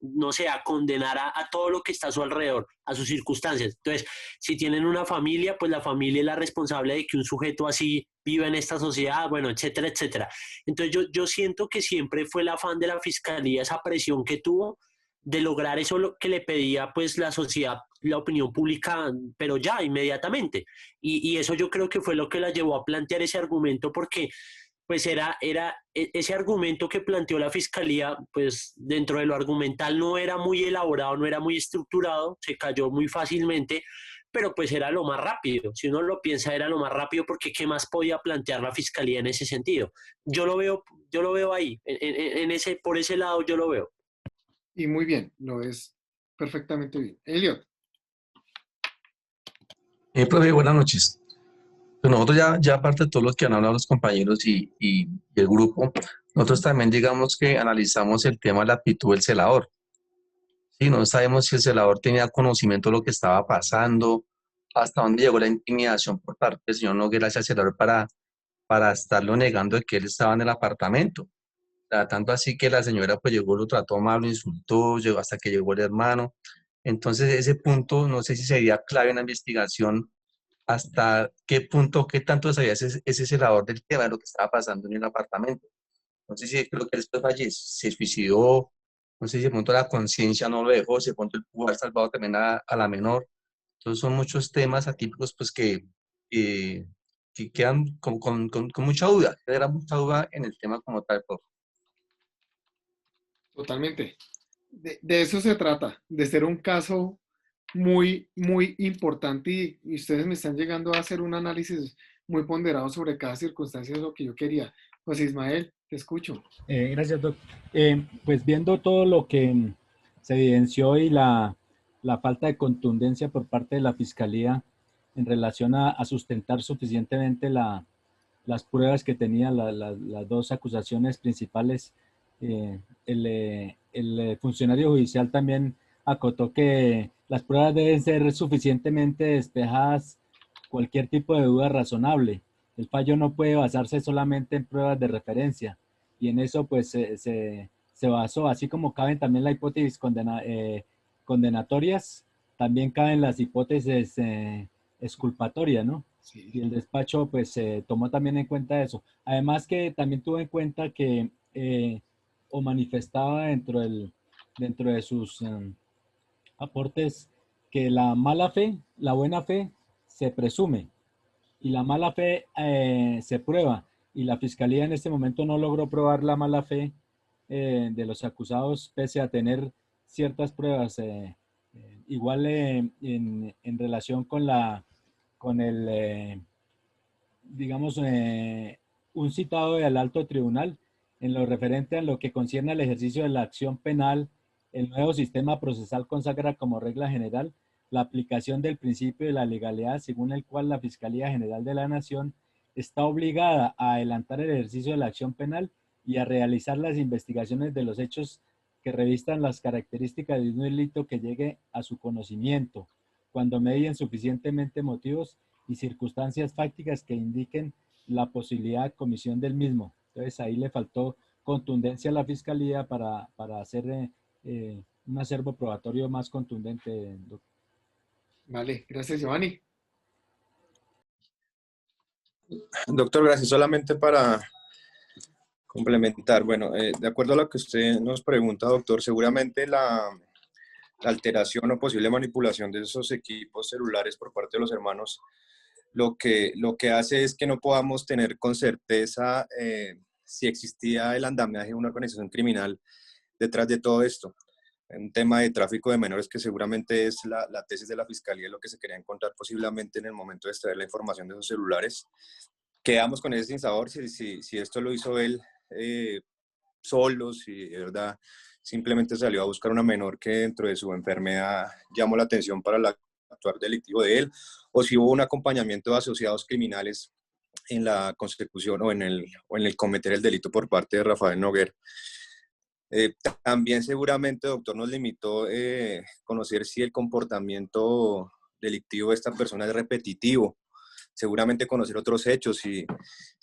no sé, a condenar a todo lo que está a su alrededor, a sus circunstancias. Entonces, si tienen una familia, pues la familia es la responsable de que un sujeto así viva en esta sociedad, bueno, etcétera, etcétera. Entonces, yo siento que siempre fue el afán de la fiscalía, esa presión que tuvo de lograr eso lo que le pedía pues la sociedad, la opinión pública, pero ya, inmediatamente. Y eso yo creo que fue lo que la llevó a plantear ese argumento, porque pues era ese argumento que planteó la fiscalía, pues dentro de lo argumental no era muy elaborado, no era muy estructurado, se cayó muy fácilmente, pero pues era lo más rápido. Si uno lo piensa, era lo más rápido, porque ¿qué más podía plantear la fiscalía en ese sentido? Yo lo veo ahí, por ese lado yo lo veo. Y muy bien, lo ves perfectamente bien. Elliot. Profe, buenas noches. Pues nosotros ya aparte de todo lo que han hablado los compañeros y el grupo, nosotros también digamos que analizamos el tema de la actitud del celador. Sí, no sabemos si el celador tenía conocimiento de lo que estaba pasando, hasta dónde llegó la intimidación por parte del señor Noguera hacia el celador para estarlo negando de que él estaba en el apartamento. O sea, tanto así que la señora pues llegó, lo trató mal, lo insultó, llegó hasta que llegó el hermano. Entonces ese punto no sé si sería clave en la investigación, hasta qué punto, qué tanto sabía ese celador del tema de lo que estaba pasando en el apartamento. No sé si creo que después se suicidó, no sé si de pronto la conciencia no lo dejó, si de pronto él pudo haber salvado también a la menor. Entonces son muchos temas atípicos pues que quedan con mucha duda, era mucha duda en el tema como tal, profe. Totalmente. De eso se trata, de ser un caso muy, muy importante y ustedes me están llegando a hacer un análisis muy ponderado sobre cada circunstancia, es lo que yo quería. José Ismael, te escucho. Gracias, doctor. Pues viendo todo lo que se evidenció y la falta de contundencia por parte de la Fiscalía en relación a sustentar suficientemente las pruebas que tenían las dos acusaciones principales, el funcionario judicial también acotó que las pruebas deben ser suficientemente despejadas cualquier tipo de duda razonable. El fallo no puede basarse solamente en pruebas de referencia y en eso pues se basó, así como caben también las hipótesis condenatorias, también caben las hipótesis exculpatorias, ¿no? Sí. Y el despacho pues tomó también en cuenta eso. Además que también tuvo en cuenta que o manifestaba dentro de sus aportes que la mala fe, la buena fe se presume y la mala fe se prueba, y la Fiscalía en este momento no logró probar la mala fe de los acusados pese a tener ciertas pruebas igual en relación con el digamos un citado del alto tribunal en lo referente a lo que concierne al ejercicio de la acción penal. El nuevo sistema procesal consagra como regla general la aplicación del principio de la legalidad, según el cual la Fiscalía General de la Nación está obligada a adelantar el ejercicio de la acción penal y a realizar las investigaciones de los hechos que revistan las características de un delito que llegue a su conocimiento, cuando medien suficientemente motivos y circunstancias fácticas que indiquen la posibilidad de comisión del mismo. Entonces ahí le faltó contundencia a la Fiscalía para hacer un acervo probatorio más contundente, doctor. Vale, gracias, Giovanni. Doctor, gracias. Solamente para complementar, bueno, de acuerdo a lo que usted nos pregunta, doctor, seguramente la alteración o posible manipulación de esos equipos celulares por parte de los hermanos, lo que hace es que no podamos tener con certeza si existía el andamiaje de una organización criminal detrás de todo esto. Un tema de tráfico de menores que seguramente es la tesis de la Fiscalía, lo que se quería encontrar posiblemente en el momento de extraer la información de esos celulares. Quedamos con ese sinsabor si esto lo hizo él solo, si de verdad simplemente salió a buscar una menor que dentro de su enfermedad llamó la atención para el actuar delictivo de él, o si hubo un acompañamiento de asociados criminales en la consecución o en el cometer el delito por parte de Rafael Noguera. También seguramente, doctor, nos limitó conocer si el comportamiento delictivo de esta persona es repetitivo. Seguramente conocer otros hechos, si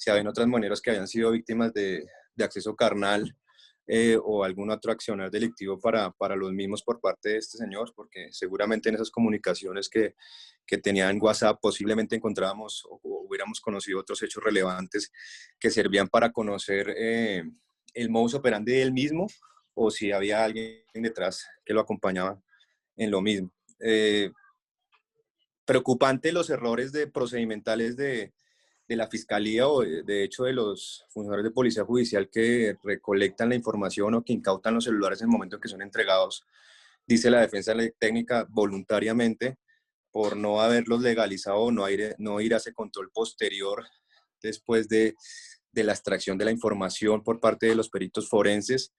habían otras maneras que habían sido víctimas de acceso carnal o algún otro accionar delictivo para los mismos por parte de este señor, porque seguramente en esas comunicaciones que tenía en WhatsApp posiblemente encontrábamos o hubiéramos conocido otros hechos relevantes que servían para conocer el modus operandi del mismo, o si había alguien detrás que lo acompañaba en lo mismo. Preocupante los errores procedimentales de la Fiscalía o de hecho de los funcionarios de Policía Judicial que recolectan la información o que incautan los celulares en el momento en que son entregados, dice la defensa técnica, voluntariamente, por no haberlos legalizado o no ir a ese control posterior después de la extracción de la información por parte de los peritos forenses,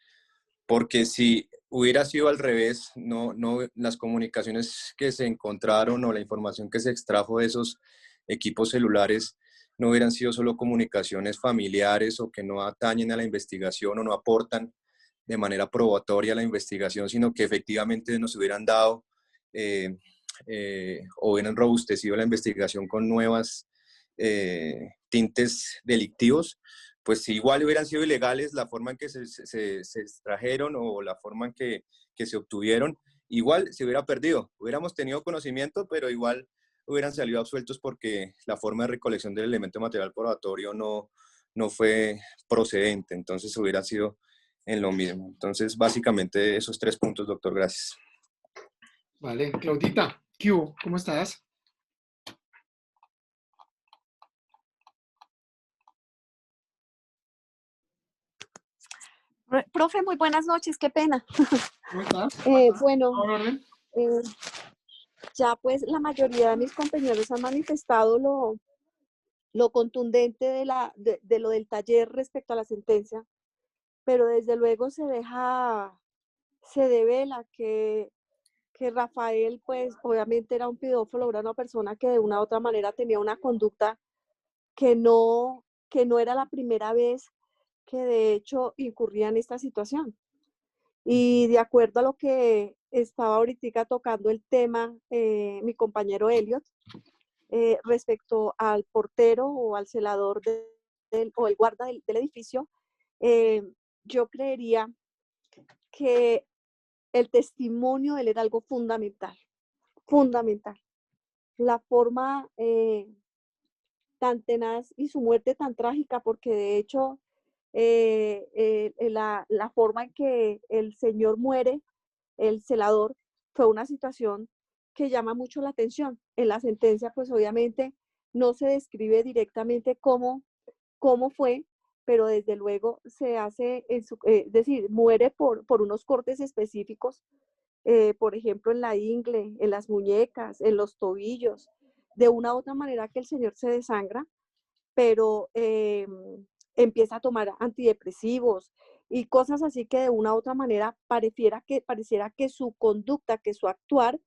porque si hubiera sido al revés, las comunicaciones que se encontraron o la información que se extrajo de esos equipos celulares no hubieran sido solo comunicaciones familiares o que no atañen a la investigación o no aportan de manera probatoria a la investigación, sino que efectivamente nos hubieran dado o hubieran robustecido la investigación con nuevas tintes delictivos, pues si igual hubieran sido ilegales la forma en que se extrajeron o la forma en que se obtuvieron, igual se hubiera perdido. Hubiéramos tenido conocimiento, pero igual hubieran salido absueltos porque la forma de recolección del elemento material probatorio no fue procedente. Entonces hubiera sido en lo mismo. Entonces, básicamente esos 3 puntos, doctor. Gracias. Vale. Claudita, ¿Qué hubo? ¿Cómo estás? Profe, muy buenas noches, qué pena. ¿Cómo estás? Bueno, ¿Todo en orden? ya pues la mayoría de mis compañeros han manifestado lo contundente de lo del taller respecto a la sentencia, pero desde luego se devela que Rafael pues obviamente era un pedófilo, era una persona que de una u otra manera tenía una conducta que no era la primera vez que de hecho incurría en esta situación. Y de acuerdo a lo que estaba ahorita tocando el tema, mi compañero Elliot, respecto al portero o al celador o el guarda del edificio, eh, yo creería que el testimonio de él era algo fundamental, fundamental. La forma tan tenaz y su muerte tan trágica, porque de hecho la forma en que el señor muere, el celador, fue una situación que llama mucho la atención. En la sentencia, pues obviamente no se describe directamente cómo fue, pero desde luego se hace, es decir, muere por unos cortes específicos, por ejemplo, en la ingle, en las muñecas, en los tobillos, de una u otra manera que el señor se desangra, pero empieza a tomar antidepresivos y cosas así que de una u otra manera pareciera que su conducta, que su actuar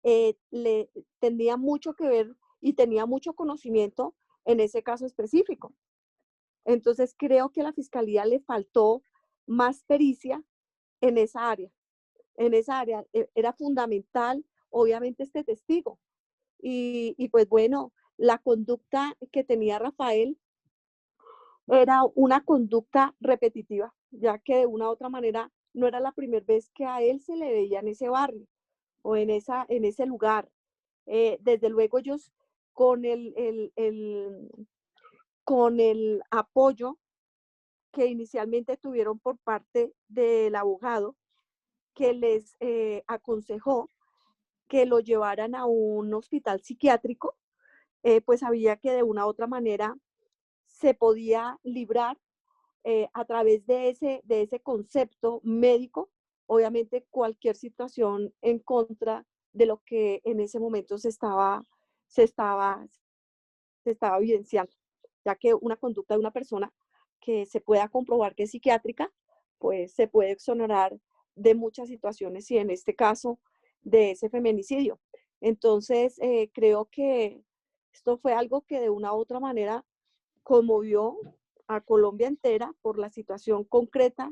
le tenía mucho que ver y tenía mucho conocimiento en ese caso específico. Entonces creo que a la fiscalía le faltó más pericia en esa área. En esa área era fundamental, obviamente, este testigo. Y pues bueno, la conducta que tenía Rafael era una conducta repetitiva, ya que de una u otra manera no era la primera vez que a él se le veía en ese barrio o en ese lugar. Desde luego ellos con con el apoyo que inicialmente tuvieron por parte del abogado que les aconsejó que lo llevaran a un hospital psiquiátrico, pues sabía que de una u otra manera se podía librar a través de ese concepto médico, obviamente cualquier situación en contra de lo que en ese momento se estaba evidenciando, ya que una conducta de una persona que se pueda comprobar que es psiquiátrica, pues se puede exonerar de muchas situaciones y en este caso de ese feminicidio. Entonces, creo que esto fue algo que de una u otra manera conmovió a Colombia entera por la situación concreta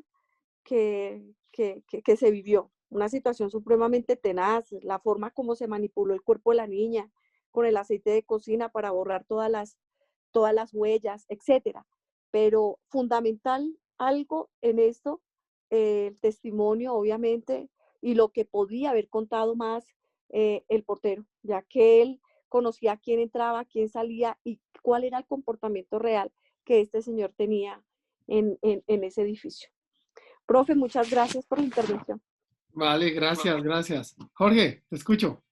que se vivió. Una situación supremamente tenaz, la forma como se manipuló el cuerpo de la niña con el aceite de cocina para borrar todas las huellas, etcétera. Pero fundamental algo en esto, el testimonio, obviamente, y lo que podía haber contado más el portero, ya que él conocía quién entraba, quién salía y cuál era el comportamiento real que este señor tenía en ese edificio. Profe, muchas gracias por la intervención. Vale, gracias. Jorge, te escucho.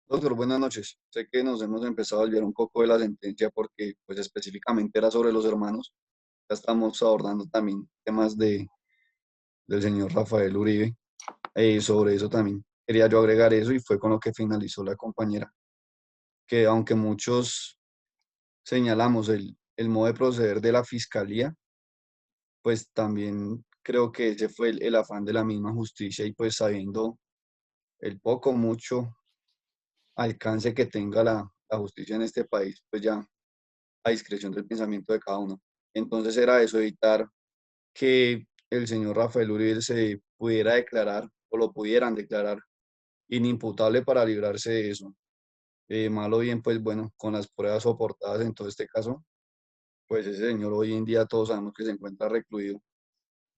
Doctor, buenas noches. Sé que nos hemos empezado a olvidar un poco de la sentencia porque pues específicamente era sobre los hermanos. Ya estamos abordando también temas del señor Rafael Uribe. Sobre eso también quería yo agregar eso y fue con lo que finalizó la compañera. Que aunque muchos señalamos el modo de proceder de la fiscalía, pues también creo que ese fue el afán de la misma justicia y pues sabiendo el poco, mucho alcance que tenga la justicia en este país, pues ya a discreción del pensamiento de cada uno. Entonces era eso, evitar que el señor Rafael Uribe se pudiera declarar o lo pudieran declarar inimputable para librarse de eso. Mal o bien, pues bueno, con las pruebas soportadas en todo este caso, pues ese señor hoy en día todos sabemos que se encuentra recluido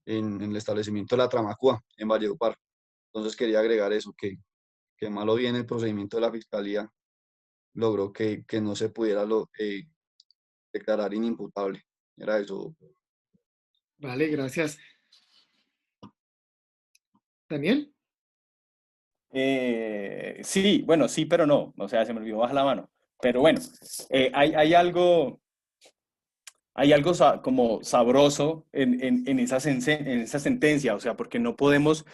en el establecimiento de la Tramacúa, en Valledupar. Entonces quería agregar eso, que mal o bien el procedimiento de la fiscalía logró que no se pudiera declarar inimputable. Era eso. Vale, gracias. Daniel. Sí, bueno, sí, pero no. O sea, se me olvidó bajar la mano. Pero bueno, hay algo como sabroso en esa sentencia, o sea, porque no podemos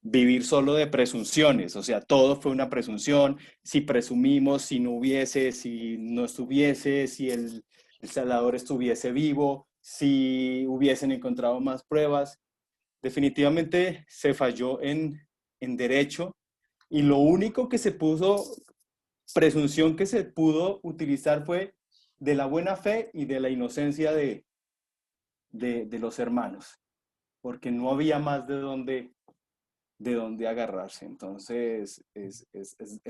vivir solo de presunciones, o sea, todo fue una presunción, si presumimos, si no hubiese, si no estuviese, si el celador estuviese vivo, si hubiesen encontrado más pruebas, definitivamente se falló en derecho y lo único que se puso, presunción que se pudo utilizar fue de la buena fe y de la inocencia de los hermanos, porque no había más de dónde agarrarse. Entonces, es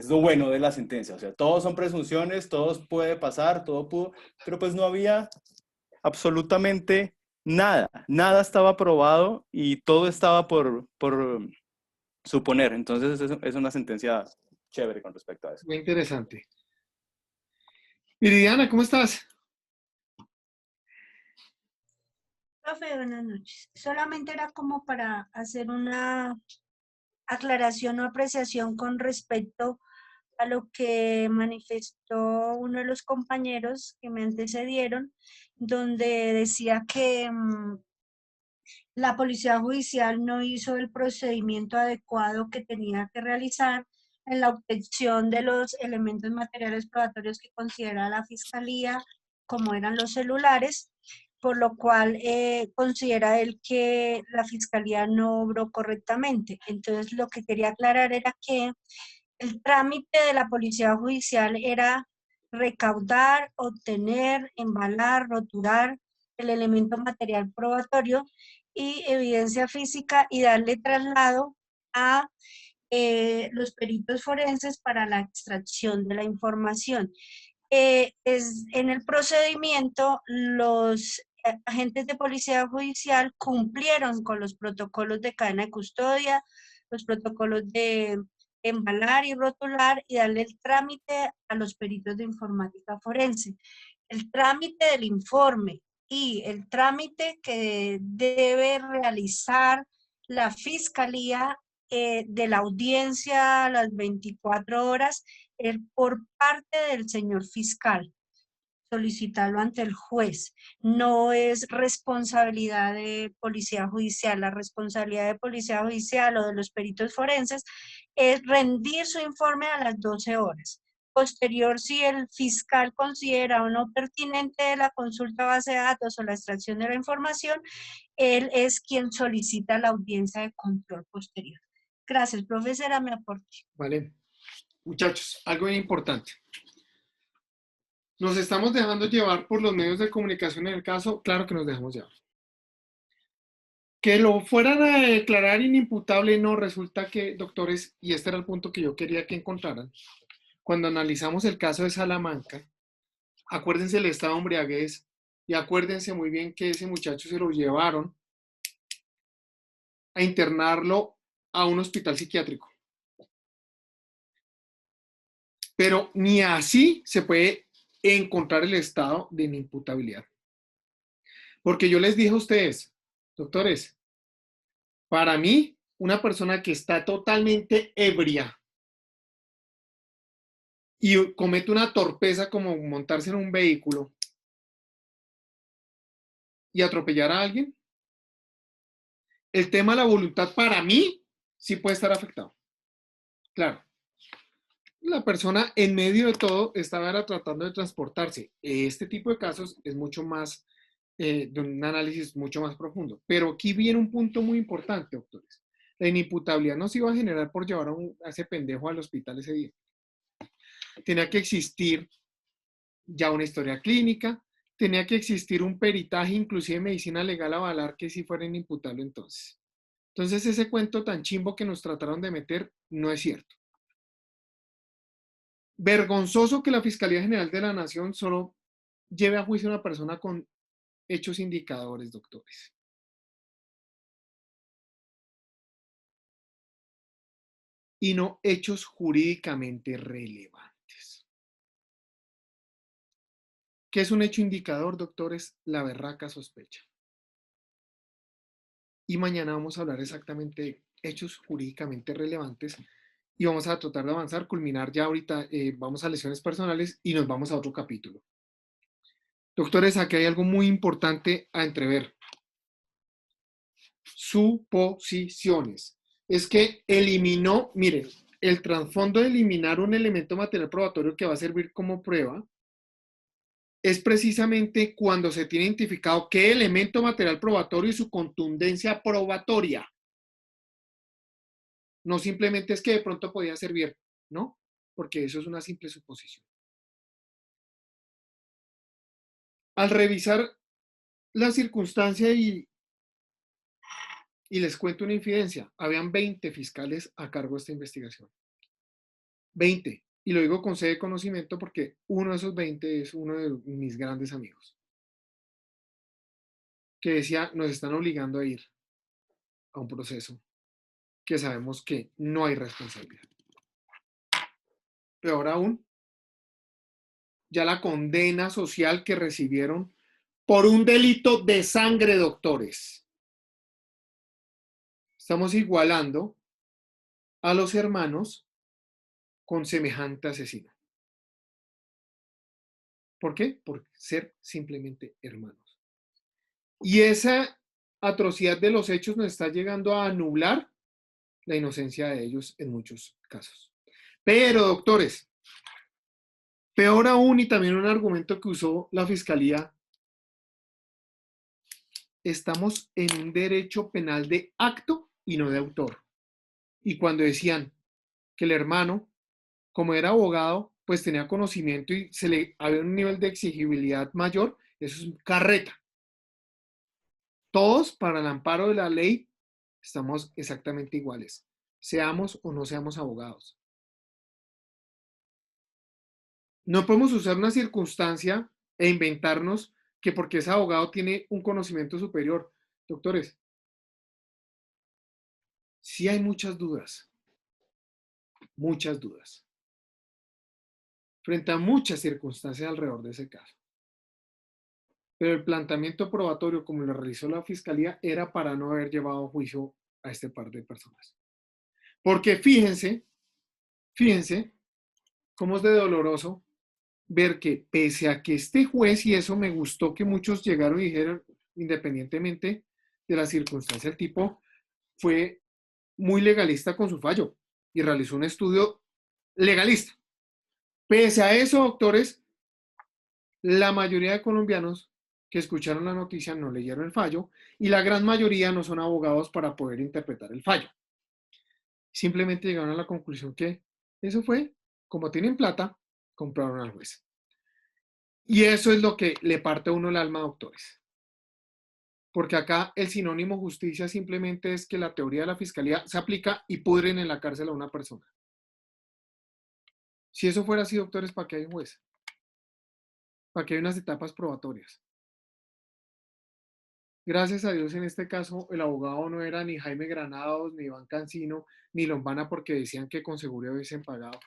lo bueno de la sentencia. O sea, todos son presunciones, todos puede pasar, todo pudo, pero pues no había absolutamente nada. Nada estaba probado y todo estaba por suponer. Entonces, es una sentencia chévere con respecto a eso. Muy interesante. Viridiana, ¿cómo estás? Profe, buenas noches. Solamente era como para hacer una aclaración o apreciación con respecto a lo que manifestó uno de los compañeros que me antecedieron, donde decía que la policía judicial no hizo el procedimiento adecuado que tenía que realizar en la obtención de los elementos materiales probatorios que considera la fiscalía, como eran los celulares, por lo cual considera él que la fiscalía no obró correctamente. Entonces, lo que quería aclarar era que el trámite de la policía judicial era recaudar, obtener, embalar, roturar el elemento material probatorio y evidencia física y darle traslado a los peritos forenses para la extracción de la información. En el procedimiento, los agentes de policía judicial cumplieron con los protocolos de cadena de custodia, los protocolos de embalar y rotular y darle el trámite a los peritos de informática forense. El trámite del informe y el trámite que debe realizar la fiscalía de la audiencia a las 24 horas por parte del señor fiscal, solicitarlo ante el juez. No es responsabilidad de policía judicial. La responsabilidad de policía judicial o de los peritos forenses es rendir su informe a las 12 horas. Posterior, si el fiscal considera o no pertinente la consulta base de datos o la extracción de la información, él es quien solicita la audiencia de control posterior. Gracias, profesora, me aporte. Vale. Muchachos, algo bien importante. ¿Nos estamos dejando llevar por los medios de comunicación en el caso? Claro que nos dejamos llevar. Que lo fueran a declarar inimputable, no, resulta que, doctores, y este era el punto que yo quería que encontraran, cuando analizamos el caso de Salamanca, acuérdense el estado de embriaguez y acuérdense muy bien que ese muchacho se lo llevaron a internarlo a un hospital psiquiátrico. Pero ni así se puede encontrar el estado de inimputabilidad. Porque yo les dije a ustedes, doctores, para mí, una persona que está totalmente ebria y comete una torpeza como montarse en un vehículo y atropellar a alguien, el tema de la voluntad para mí sí puede estar afectado. Claro. La persona en medio de todo estaba tratando de transportarse. Este tipo de casos es mucho más, de un análisis mucho más profundo. Pero aquí viene un punto muy importante, doctores. La inimputabilidad no se iba a generar por llevar a ese pendejo al hospital ese día. Tenía que existir ya una historia clínica, tenía que existir un peritaje, inclusive medicina legal a avalar que sí fuera inimputable entonces. Entonces ese cuento tan chimbo que nos trataron de meter no es cierto. Vergonzoso que la Fiscalía General de la Nación solo lleve a juicio a una persona con hechos indicadores, doctores. Y no hechos jurídicamente relevantes. ¿Qué es un hecho indicador, doctores? La berraca sospecha. Y mañana vamos a hablar exactamente de hechos jurídicamente relevantes y vamos a tratar de avanzar, culminar ya ahorita, vamos a lesiones personales y nos vamos a otro capítulo. Doctores, aquí hay algo muy importante a entrever. Suposiciones. Es que eliminó, miren, el trasfondo de eliminar un elemento material probatorio que va a servir como prueba es precisamente cuando se tiene identificado qué elemento material probatorio y su contundencia probatoria. No simplemente es que de pronto podía servir, ¿no? Porque eso es una simple suposición. Al revisar la circunstancia y les cuento una infidencia, habían 20 fiscales a cargo de esta investigación. 20. Y lo digo con sede de conocimiento porque uno de esos 20 es uno de mis grandes amigos, que decía, nos están obligando a ir a un proceso que sabemos que no hay responsabilidad. Peor aún, ya la condena social que recibieron por un delito de sangre, doctores. Estamos igualando a los hermanos con semejante asesino. ¿Por qué? Por ser simplemente hermanos. Y esa atrocidad de los hechos nos está llegando a anular la inocencia de ellos en muchos casos. Pero, doctores, peor aún, y también un argumento que usó la Fiscalía, estamos en un derecho penal de acto y no de autor. Y cuando decían que el hermano, como era abogado, pues tenía conocimiento y se le había un nivel de exigibilidad mayor, eso es carreta. Todos, para el amparo de la ley, estamos exactamente iguales, seamos o no seamos abogados. No podemos usar una circunstancia e inventarnos que porque es abogado tiene un conocimiento superior. Doctores, sí hay muchas dudas frente a muchas circunstancias alrededor de ese caso. Pero el planteamiento probatorio, como lo realizó la Fiscalía, era para no haber llevado a juicio a este par de personas. Porque fíjense cómo es de doloroso ver que pese a que este juez, y eso me gustó que muchos llegaron y dijeron, independientemente de la circunstancia, el tipo fue muy legalista con su fallo y realizó un estudio legalista. Pese a eso, doctores, la mayoría de colombianos que escucharon la noticia no leyeron el fallo y la gran mayoría no son abogados para poder interpretar el fallo. Simplemente llegaron a la conclusión que eso fue, como tienen plata, compraron al juez. Y eso es lo que le parte a uno el alma, doctores. Porque acá el sinónimo justicia simplemente es que la teoría de la Fiscalía se aplica y pudren en la cárcel a una persona. Si eso fuera así, doctores, ¿para qué hay un juez? ¿Para qué hay unas etapas probatorias? Gracias a Dios, en este caso, el abogado no era ni Jaime Granados, ni Iván Cancino, ni Lombana, porque decían que con seguridad hubiesen pagado.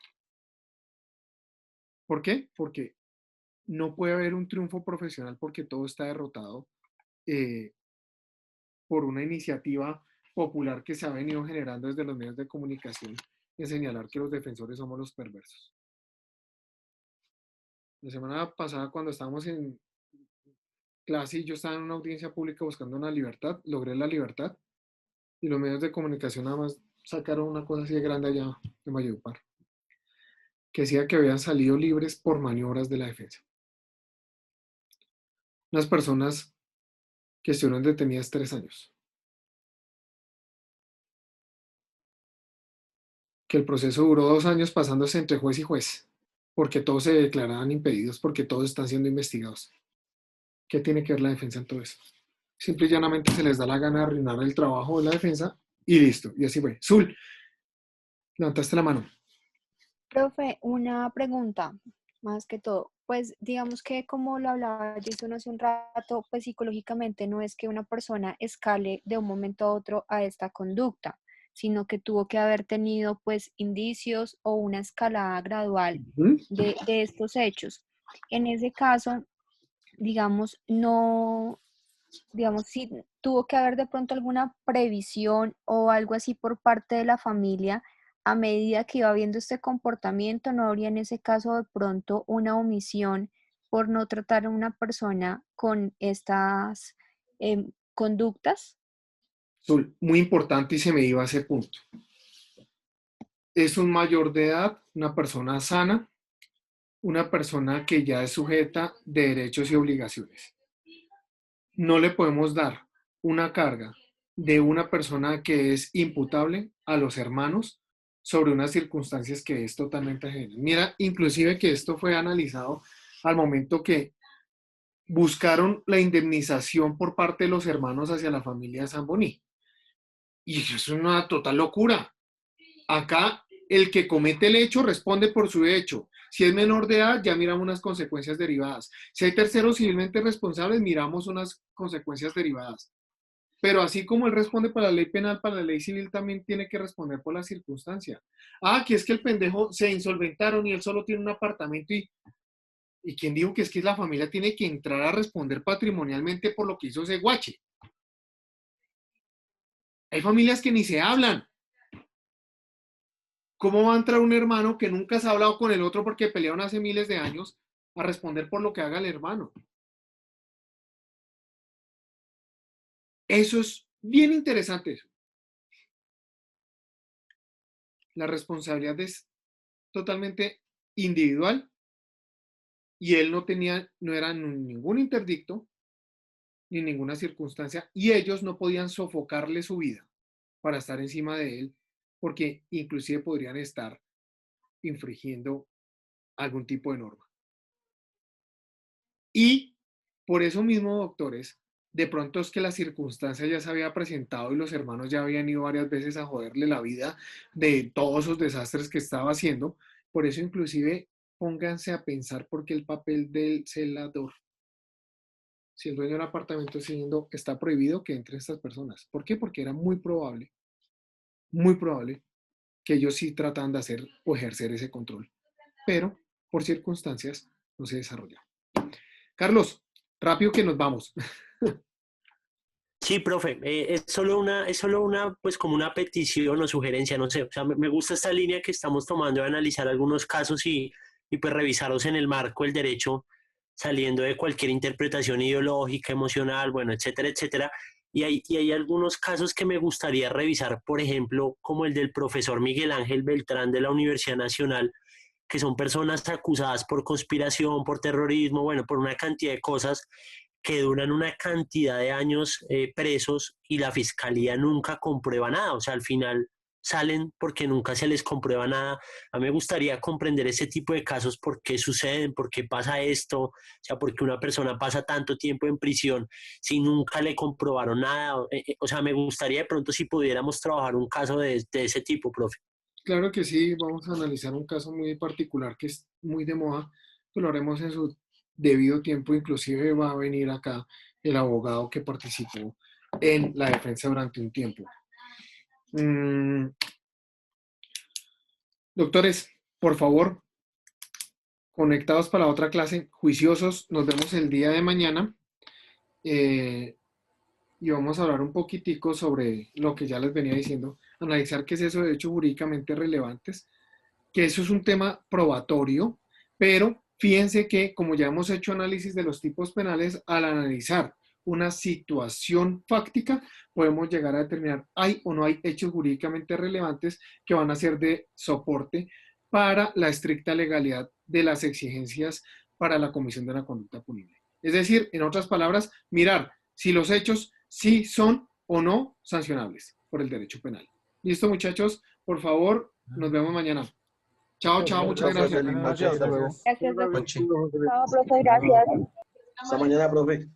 ¿Por qué? Porque no puede haber un triunfo profesional porque todo está derrotado por una iniciativa popular que se ha venido generando desde los medios de comunicación en señalar que los defensores somos los perversos. La semana pasada, cuando estábamos en clase y yo estaba en una audiencia pública buscando una libertad, logré la libertad y los medios de comunicación nada más sacaron una cosa así de grande allá de Valledupar, que decía que habían salido libres por maniobras de la defensa. Unas personas que estuvieron detenidas 3 años. Que el proceso duró 2 años pasándose entre juez y juez, porque todos se declaraban impedidos, porque todos están siendo investigados. ¿Qué tiene que ver la defensa en todo eso? Simple y llanamente se les da la gana de arruinar el trabajo de la defensa y listo. Y así fue. Zul, levantaste la mano. Profe, una pregunta, más que todo. Pues digamos que como lo hablaba Jason hace un rato, pues psicológicamente no es que una persona escale de un momento a otro a esta conducta, sino que tuvo que haber tenido pues indicios o una escalada gradual de estos hechos. En ese caso, digamos, no, digamos, sí tuvo que haber de pronto alguna previsión o algo así por parte de la familia a medida que iba viendo este comportamiento, no habría en ese caso de pronto una omisión por no tratar a una persona con estas conductas? Muy importante y se me iba a ese punto. Es un mayor de edad, una persona sana, una persona que ya es sujeta de derechos y obligaciones. No le podemos dar una carga de una persona que es imputable a los hermanos sobre unas circunstancias que es totalmente ajena. Mira, inclusive que esto fue analizado al momento que buscaron la indemnización por parte de los hermanos hacia la familia de Zamboni. Y eso es una total locura. Acá el que comete el hecho responde por su hecho. Si es menor de edad, ya miramos unas consecuencias derivadas. Si hay terceros civilmente responsables, miramos unas consecuencias derivadas. Pero así como él responde para la ley penal, para la ley civil también tiene que responder por la circunstancia. Ah, que es que el pendejo se insolventaron y él solo tiene un apartamento ¿y quién dijo que es que la familia tiene que entrar a responder patrimonialmente por lo que hizo ese guache? Hay familias que ni se hablan. ¿Cómo va a entrar un hermano que nunca se ha hablado con el otro porque pelearon hace miles de años a responder por lo que haga el hermano? Eso es bien interesante. Eso. La responsabilidad es totalmente individual y él no era ningún interdicto ni ninguna circunstancia y ellos no podían sofocarle su vida para estar encima de él porque inclusive podrían estar infringiendo algún tipo de norma. Y por eso mismo, doctores, de pronto es que la circunstancia ya se había presentado y los hermanos ya habían ido varias veces a joderle la vida de todos esos desastres que estaba haciendo. Por eso inclusive pónganse a pensar por qué el papel del celador. Si el dueño del apartamento está prohibido que entren estas personas. ¿Por qué? Porque era muy probable que ellos sí trataban de hacer o ejercer ese control. Pero por circunstancias no se desarrolló. Carlos, rápido que nos vamos. Sí, profe, es solo una, pues como una petición o sugerencia, no sé, o sea, me gusta esta línea que estamos tomando de analizar algunos casos y pues revisarlos en el marco del derecho, saliendo de cualquier interpretación ideológica, emocional, bueno, etcétera, etcétera. Y hay algunos casos que me gustaría revisar, por ejemplo, como el del profesor Miguel Ángel Beltrán de la Universidad Nacional, que son personas acusadas por conspiración, por terrorismo, bueno, por una cantidad de cosas que duran una cantidad de años presos y la fiscalía nunca comprueba nada. O sea, al final salen porque nunca se les comprueba nada. A mí me gustaría comprender ese tipo de casos, por qué suceden, por qué pasa esto, o sea, por qué una persona pasa tanto tiempo en prisión si nunca le comprobaron nada. O sea, me gustaría de pronto si pudiéramos trabajar un caso de ese tipo, profe. Claro que sí, vamos a analizar un caso muy particular que es muy de moda, pero lo haremos en su debido tiempo. Inclusive va a venir acá el abogado que participó en la defensa durante un tiempo. Doctores, por favor, conectados para la otra clase, juiciosos, nos vemos el día de mañana y vamos a hablar un poquitico sobre lo que ya les venía diciendo, analizar qué es eso de hechos jurídicamente relevantes, que eso es un tema probatorio, pero fíjense que como ya hemos hecho análisis de los tipos penales, al analizar una situación fáctica, podemos llegar a determinar hay o no hay hechos jurídicamente relevantes que van a ser de soporte para la estricta legalidad de las exigencias para la comisión de la conducta punible. Es decir, en otras palabras, mirar si los hechos sí son o no sancionables por el derecho penal. Listo, muchachos, por favor, nos vemos mañana. Chao, chao, muchas gracias. Gracias, profe. Chao, profe, gracias. Hasta mañana, profe.